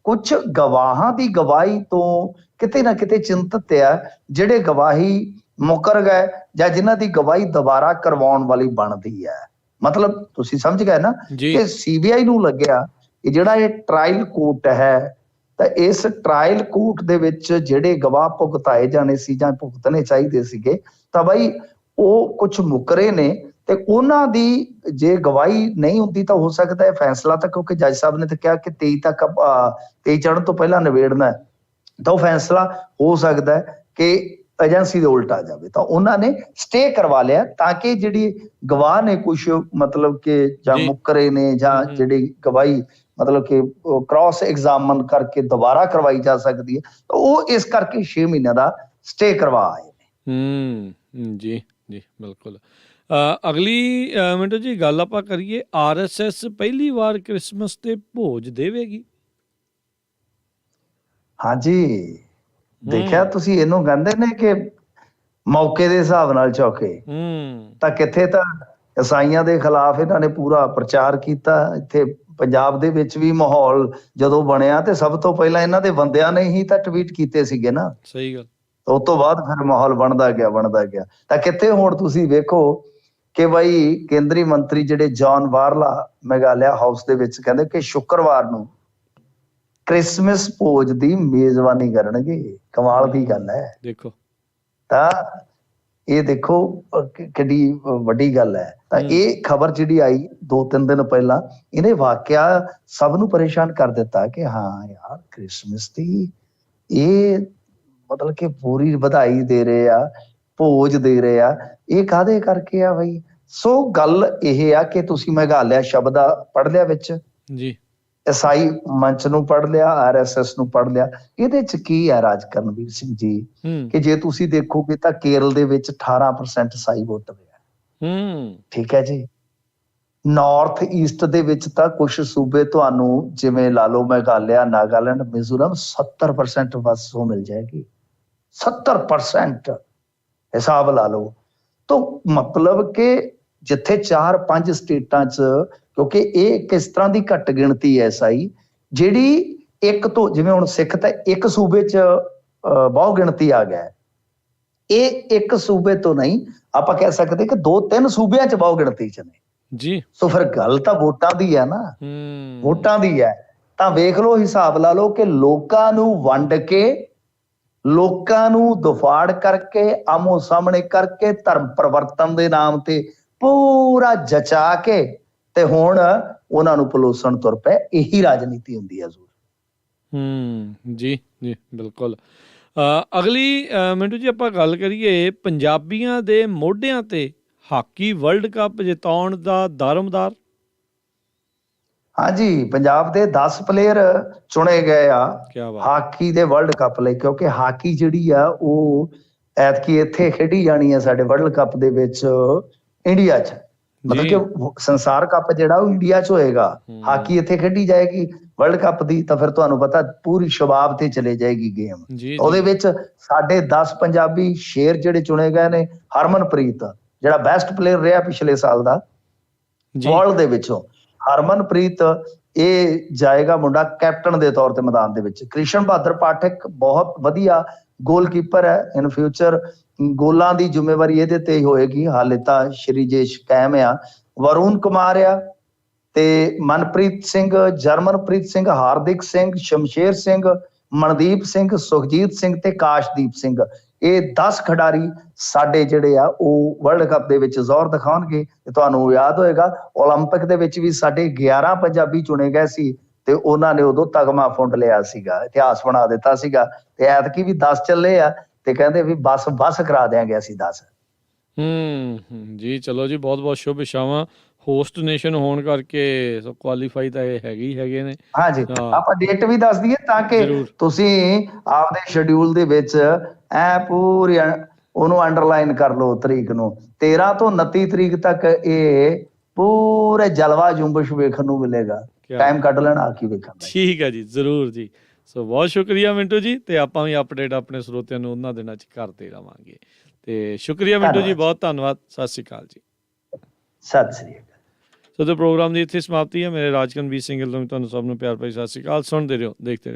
ਕੁਝ ਗਵਾਹਾਂ ਦੀ ਗਵਾਹੀ ਤੋਂ ਕਿਤੇ ਨਾ ਕਿਤੇ ਚਿੰਤਤ ਹੈ, ਜਿਹੜੇ ਗਵਾਹੀ ਮੁਕਰ ਗਏ ਜਾਂ ਜਿਨ੍ਹਾਂ ਦੀ ਗਵਾਹੀ ਦੁਬਾਰਾ ਕਰਵਾਉਣ ਵਾਲੀ ਬਣਦੀ ਹੈ। ਮਤਲਬ ਤੁਸੀਂ ਸਮਝ ਗਏ ਨਾ ਕਿ ਸੀਬੀਆਈ ਨੂੰ ਲੱਗਿਆ ਕਿ ਜਿਹੜਾ ਇਹ ਟ੍ਰਾਇਲ ਕੋਰਟ ਹੈ, ਤਾਂ ਇਸ ਟ੍ਰਾਇਲ ਕੋਰਟ ਦੇ ਵਿੱਚ ਜਿਹੜੇ ਗਵਾਹ ਭੁਗਤਾਏ ਜਾਣੇ ਸੀ ਜਾਂ ਭੁਗਤਣੇ ਚਾਹੀਦੇ ਸੀਗੇ, ਤਾਂ ਬਈ ਉਹ ਕੁਝ ਮੁਕਰੇ ਨੇ, ਤੇ ਉਹਨਾਂ ਦੀ ਜੇ ਗਵਾਹੀ ਨਹੀਂ ਹੁੰਦੀ ਤਾਂ ਹੋ ਸਕਦਾ ਹੈ ਫੈਸਲਾ ਤਾਂ, ਕਿਉਂਕਿ ਜੱਜ ਸਾਹਿਬ ਨੇ ਤਾਂ ਕਿਹਾ ਕਿ 23 ਚੜ੍ਹਨ ਤੋਂ ਪਹਿਲਾਂ ਨਿਬੇੜਨਾ, ਤਾਂ ਉਹ ਫੈਸਲਾ ਹੋ ਸਕਦਾ ਹੈ ਕਿ ਏਜੰਸੀ ਦੇ ਉਲਟ ਆ ਜਾਵੇ। ਤਾਂ ਉਹਨਾਂ ਨੇ ਸਟੇ ਕਰਵਾ ਲਿਆ ਤਾਂ ਕਿ ਜਿਹੜੀ ਗਵਾਹ ਨੇ ਕੁਝ ਮਤਲਬ ਕਿ ਜਾਂ ਮੁਕਰੇ ਨੇ ਜਾਂ ਜਿਹੜੀ ਗਵਾਹੀ ਮਤਲਬ ਕਿ ਕ੍ਰਾਸ ਐਗਜ਼ਾਮਨ ਕਰਕੇ ਦੁਬਾਰਾ ਕਰਵਾਈ ਜਾ ਸਕਦੀ ਹੈ, ਤਾਂ ਉਹ ਇਸ ਕਰਕੇ 6 ਮਹੀਨਿਆਂ ਦਾ ਸਟੇ ਕਰਵਾ ਆਏ ਨੇ। ਜੀ ਬਿਲਕੁਲ। ਅਗਲੀ ਮਿੰਟੋ ਜੀ ਗੱਲ ਆਪਾਂ ਕਰੀਏ, RSS ਪਹਿਲੀ ਵਾਰ ਕ੍ਰਿਸਮਸ ਤੇ ਭੋਜ ਦੇਵੇਗੀ। ਹਾਂਜੀ, ਦੇਖਿਆ ਤੁਸੀਂ, ਇਹਨੂੰ ਕਹਿੰਦੇ ਨੇ ਕਿ ਮੌਕੇ ਦੇ ਹਿਸਾਬ ਨਾਲ ਚੌਕੇ। ਤਾਂ ਕਿੱਥੇ ਤਾਂ ਈਸਾਈਆਂ ਦੇ ਖਿਲਾਫ ਇਹਨਾਂ ਨੇ ਪੂਰਾ ਪ੍ਰਚਾਰ ਕੀਤਾ। ਇੱਥੇ ਪੰਜਾਬ ਦੇ ਵਿੱਚ ਵੀ ਮਾਹੌਲ ਜਦੋਂ ਬਣਿਆ ਤੇ ਸਭ ਤੋਂ ਪਹਿਲਾਂ ਇਹਨਾਂ ਦੇ ਬੰਦਿਆਂ ਨੇ ਹੀ ਤਾਂ ਟਵੀਟ ਕੀਤੇ ਸੀਗੇ ਨਾ। ਸਹੀ ਗੱਲ। ਉਸ ਤੋਂ ਬਾਅਦ ਫਿਰ ਮਾਹੌਲ ਬਣਦਾ ਗਿਆ। ਤਾਂ ਕਿੱਥੇ ਹੁਣ ਤੁਸੀਂ ਵੇਖੋ ਕਿ ਬਈ ਕੇਂਦਰੀ ਮੰਤਰੀ ਜਿਹੜੇ ਜੌਨ ਬਾਰਲਾ ਮੇਘਾਲਿਆ ਹਾਊਸ ਦੇ ਵਿੱਚ ਕਹਿੰਦੇ ਕਿ ਸ਼ੁੱਕਰਵਾਰ ਨੂੰ ਕ੍ਰਿਸਮਸ ਭੋਜ ਦੀ ਮੇਜ਼ਬਾਨੀ ਕਰਨਗੇ। ਕਮਾਲ ਦੀ ਗੱਲ ਹੈ। ਦੇਖੋ, ਤਾਂ ਇਹ ਦੇਖੋ ਕਿੱਡੀ ਵੱਡੀ ਗੱਲ ਹੈ। ਤਾਂ ਇਹ ਖਬਰ ਜਿਹੜੀ ਆਈ 2-3 ਦਿਨ ਪਹਿਲਾਂ, ਇਹਨੇ ਵਾਕਿਆ ਸਭ ਨੂੰ ਪਰੇਸ਼ਾਨ ਕਰ ਦਿੱਤਾ ਕਿ ਹਾਂ ਯਾਰ, ਕ੍ਰਿਸਮਸ ਦੀ ਇਹ ਮਤਲਬ ਕਿ ਪੂਰੀ ਵਧਾਈ ਦੇ ਰਹੇ ਆ, ਭੋਜ ਦੇ ਰਹੇ ਆ, ਇਹ ਕਾਹਦੇ ਕਰਕੇ ਆ ਬਈ। ਸੋ ਗੱਲ ਇਹ ਆ ਕਿ ਤੁਸੀਂ ਮੇਘਾਲਿਆ ਸ਼ਬਦ ਪੜ੍ਹ ਲਿਆ ਵਿੱਚ ਜੀ, ਈਸਾਈ ਮੰਚ ਨੂੰ ਪੜ੍ਹ ਲਿਆ, RSS ਨੂੰ ਪੜ੍ਹ ਲਿਆ। ਇਹਦੇ ਚ ਕੀ ਹੈ ਰਾਜ ਕਰਨਵੀਰ ਸਿੰਘ ਜੀ, ਕਿ ਜੇ ਤੁਸੀਂ ਦੇਖੋਗੇ ਤਾਂ ਕੇਰਲ ਦੇ ਵਿੱਚ 18% ਈਸਾਈ ਵੋਟਰ ਹੈ। ਠੀਕ ਹੈ ਜੀ। ਨਾਰਥ ਈਸਟ ਦੇ ਵਿੱਚ ਤਾਂ ਕੁਝ ਸੂਬੇ ਤੁਹਾਨੂੰ ਜਿਵੇਂ ਲਾ ਲਓ ਮੇਘਾਲਿਆ, ਨਾਗਾਲੈਂਡ, ਮਿਜ਼ੋਰਮ 70% ਬਸ ਉਹ ਮਿਲ ਜਾਏਗੀ। 70% ਹਿਸਾਬ ਲਾ ਲਓ। ਤਾਂ ਮਤਲਬ ਕਿ ਜਿੱਥੇ 4-5 ਸਟੇਟਾਂ 'ਚ, ਕਿਉਂਕਿ ਇਹ ਕਿਸ ਤਰ੍ਹਾਂ ਦੀ ਘੱਟ ਗਿਣਤੀ ਹੈ ਈਸਾਈ, ਜਿਹੜੀ ਇੱਕ ਤੋਂ, ਜਿਵੇਂ ਹੁਣ ਸਿੱਖ ਤਾਂ ਇੱਕ ਸੂਬੇ 'ਚ ਬਹੁ ਗਿਣਤੀ ਆ ਗਿਆ, ਇਹ ਇੱਕ ਸੂਬੇ ਤੋਂ ਨਹੀਂ, ਆਪਾਂ ਕਹਿ ਸਕਦੇ ਕਿ 2-3 ਸੂਬਿਆਂ 'ਚ ਬਹੁ ਗਿਣਤੀ 'ਚ ਨੇ ਜੀ। ਸੋ ਫਿਰ ਗੱਲ ਤਾਂ ਵੋਟਾਂ ਦੀ ਹੈ ਨਾ, ਵੋਟਾਂ ਦੀ ਹੈ। ਤਾਂ ਵੇਖ ਲਓ, ਹਿਸਾਬ ਲਾ ਲਓ ਕਿ ਲੋਕਾਂ ਨੂੰ ਵੰਡ ਕੇ, ਲੋਕਾਂ ਨੂੰ ਦਫਾੜ ਕਰਕੇ, ਆਮੋ ਸਾਹਮਣੇ ਕਰਕੇ, ਧਰਮ ਪਰਿਵਰਤਨ ਦੇ ਨਾਮ ਤੇ ਪੂਰਾ ਜਚਾ ਕੇ ਤੇ ਹੁਣ ਉਹਨਾਂ ਨੂੰ ਪਲੋਸਣ ਤੁਰ ਪਏ। ਇਹੀ ਰਾਜਨੀਤੀ ਹੁੰਦੀ ਹੈ ਜੀ ਬਿਲਕੁਲ। ਅਗਲੀ ਮਿੰਟੂ ਜੀ ਆਪਾਂ ਗੱਲ ਕਰੀਏ, ਪੰਜਾਬੀਆਂ ਦੇ ਮੋਢਿਆਂ ਤੇ ਹਾਕੀ ਵਰਲਡ ਕੱਪ ਜਿਤਾਉਣ ਦਾ ਦਾਰਮਦਾਰ। ਹਾਂਜੀ, ਪੰਜਾਬ ਦੇ 10 ਪਲੇਅਰ ਚੁਣੇ ਗਏ ਆ ਹਾਕੀ ਦੇ ਵਰਲਡ ਕੱਪ ਲਈ, ਕਿਉਂਕਿ ਹਾਕੀ ਜਿਹੜੀ ਆ ਉਹ ਐਤਕੀ ਇੱਥੇ ਖੇਡੀ ਜਾਣੀ ਹੈ ਸਾਡੇ ਵਰਲਡ ਕੱਪ ਦੇ ਵਿੱਚ, ਇੰਡੀਆ 'ਚ। ਮਤਲਬ ਕਿ ਸੰਸਾਰ ਕੱਪ ਜਿਹੜਾ ਉਹ ਇੰਡੀਆ 'ਚ ਹੋਏਗਾ, ਹਾਕੀ ਇੱਥੇ ਖੇਡੀ ਜਾਏਗੀ ਵਰਲਡ ਕੱਪ ਦੀ। ਤਾਂ ਫਿਰ ਤੁਹਾਨੂੰ ਪਤਾ ਪੂਰੀ ਸ਼ਬਾਬ ਤੇ ਚਲੇ ਜਾਏਗੀ ਗੇਮ। ਉਹਦੇ ਵਿੱਚ ਸਾਡੇ 10 ਪੰਜਾਬੀ ਸ਼ੇਰ ਜਿਹੜੇ ਚੁਣੇ ਗਏ ਨੇ। ਹਰਮਨਪ੍ਰੀਤ ਜਿਹੜਾ ਬੈਸਟ ਪਲੇਅਰ ਰਿਹਾ ਪਿਛਲੇ ਸਾਲ ਦਾ ਵਰਲਡ ਦੇ ਵਿੱਚੋਂ, ਹਰਮਨਪ੍ਰੀਤ ਇਹ ਜਾਏਗਾ ਮੁੰਡਾ ਕੈਪਟਨ ਦੇ ਤੌਰ ਤੇ ਮੈਦਾਨ ਦੇ ਵਿੱਚ। ਕ੍ਰਿਸ਼ਨ ਬਹਾਦਰ ਪਾਠਕ ਬਹੁਤ ਵਧੀਆ ਗੋਲਕੀਪਰ ਹੈ। ਇਨ ਫਿਊਚਰ ਗੋਲਾਂ ਦੀ ਜ਼ਿੰਮੇਵਾਰੀ ਇਹਦੇ ਤੇ ਹੀ ਹੋਏਗੀ। ਹਾਲੇ ਤਾਂ ਸ਼੍ਰੀਜੇਸ਼ ਕਾਇਮ ਆ, ਵਰੁਣ ਕੁਮਾਰ ਆ, ਤੇ ਮਨਪ੍ਰੀਤ ਸਿੰਘ, ਜਰਮਨਪ੍ਰੀਤ ਸਿੰਘ, ਹਾਰਦਿਕ ਸਿੰਘ, ਸ਼ਮਸ਼ੇਰ ਸਿੰਘ, ਮਨਦੀਪ ਸਿੰਘ, ਸੁਖਜੀਤ ਸਿੰਘ ਤੇ ਕਾਸ਼ਦੀਪ ਸਿੰਘ। ਇਹ 10 ਖਿਡਾਰੀ ਸਾਡੇ ਜਿਹੜੇ ਆ ਉਹ ਵਰਲਡ ਕੱਪ ਦੇ ਵਿੱਚ ਜ਼ੋਰ ਦਿਖਾਉਣਗੇ। ਤੇ ਤੁਹਾਨੂੰ ਯਾਦ ਹੋਏਗਾ ਓਲੰਪਿਕ ਦੇ ਵਿੱਚ ਵੀ ਸਾਡੇ 11 ਪੰਜਾਬੀ ਚੁਣੇ ਗਏ ਸੀ ਤੇ ਉਹਨਾਂ ਨੇ ਉਦੋਂ ਤਗਮਾ ਫੁੰਡ ਲਿਆ ਸੀਗਾ, ਇਤਿਹਾਸ ਬਣਾ ਦਿੱਤਾ ਸੀਗਾ। ਤੇ ਐਤਕੀ ਵੀ 10 ਚੱਲੇ ਆ ਤੇ ਕਹਿੰਦੇ ਵੀ ਬਸ ਕਰਾ ਦਿਆਂਗੇ ਅਸੀਂ 10। ਜੀ ਚਲੋ ਜੀ, ਬਹੁਤ ਬਹੁਤ ਸ਼ੁਭ ਇਛਾਵਾਂ। ਹੋਸਟ ਨੇਸ਼ਨ ਹੋਣ ਕਰਕੇ ਕੁਆਲੀਫਾਈ ਤਾਂ ਇਹ ਹੈਗੇ ਨੇ। ਹਾਂਜੀ, ਆਪਾਂ ਡੇਟ ਵੀ ਦੱਸ ਦਈਏ ਤਾਂ ਕਿ ਤੁਸੀਂ ਆਪਦੇ ਸ਼ਡਿਊਲ ਦੇ ਵਿੱਚ ਪੂਰੀ ਉਹਨੂੰ ਅੰਡਰਲਾਈਨ ਕਰ ਲਓ ਤਰੀਕ ਨੂੰ। 13 ਤੋਂ 29 ਤਰੀਕ ਤੱਕ ਇਹ ਪੂਰੇ ਜਲਵਾ ਜੁੰਬਸ਼ ਵੇਖਣ ਨੂੰ ਮਿਲੇਗਾ। ਕਿਆ ਟਾਈਮ ਕੱਢ ਲੈਣਾ ਆ ਕੀ ਵੇਖਣਾ। ਠੀਕ ਹੈ ਜੀ, ਜ਼ਰੂਰ ਜੀ। ਸੋ ਬਹੁਤ ਸ਼ੁਕਰੀਆ ਮਿੰਟੂ ਜੀ, ਤੇ ਆਪਾਂ ਵੀ ਅਪਡੇਟ ਆਪਣੇ ਸਰੋਤਿਆਂ ਨੂੰ ਉਹਨਾਂ ਦਿਨਾਂ 'ਚ ਕਰਦੇ ਰਵਾਂਗੇ। ਤੇ ਸ਼ੁਕਰੀਆ ਮਿੰਟੂ ਜੀ, ਬਹੁਤ ਧੰਨਵਾਦ। ਸਤਿ ਸ਼੍ਰੀ ਅਕਾਲ ਜੀ। ਸਤਿ ਸ੍ਰੀ ਅਕਾਲ। ਸੋ ਤੇ ਪ੍ਰੋਗਰਾਮ ਦੀ ਇੱਥੇ ਸਮਾਪਤੀ ਹੈ। ਮੇਰੇ ਰਾਜਕਨਵੀਰ ਸਿੰਘ ਵੱਲੋਂ ਤੁਹਾਨੂੰ ਸਭ ਨੂੰ ਪਿਆਰ ਭਰੀ ਸਤਿ ਸ਼੍ਰੀ ਅਕਾਲ। ਸੁਣਦੇ ਰਹੋ, ਦੇਖਦੇ ਰਹੋ।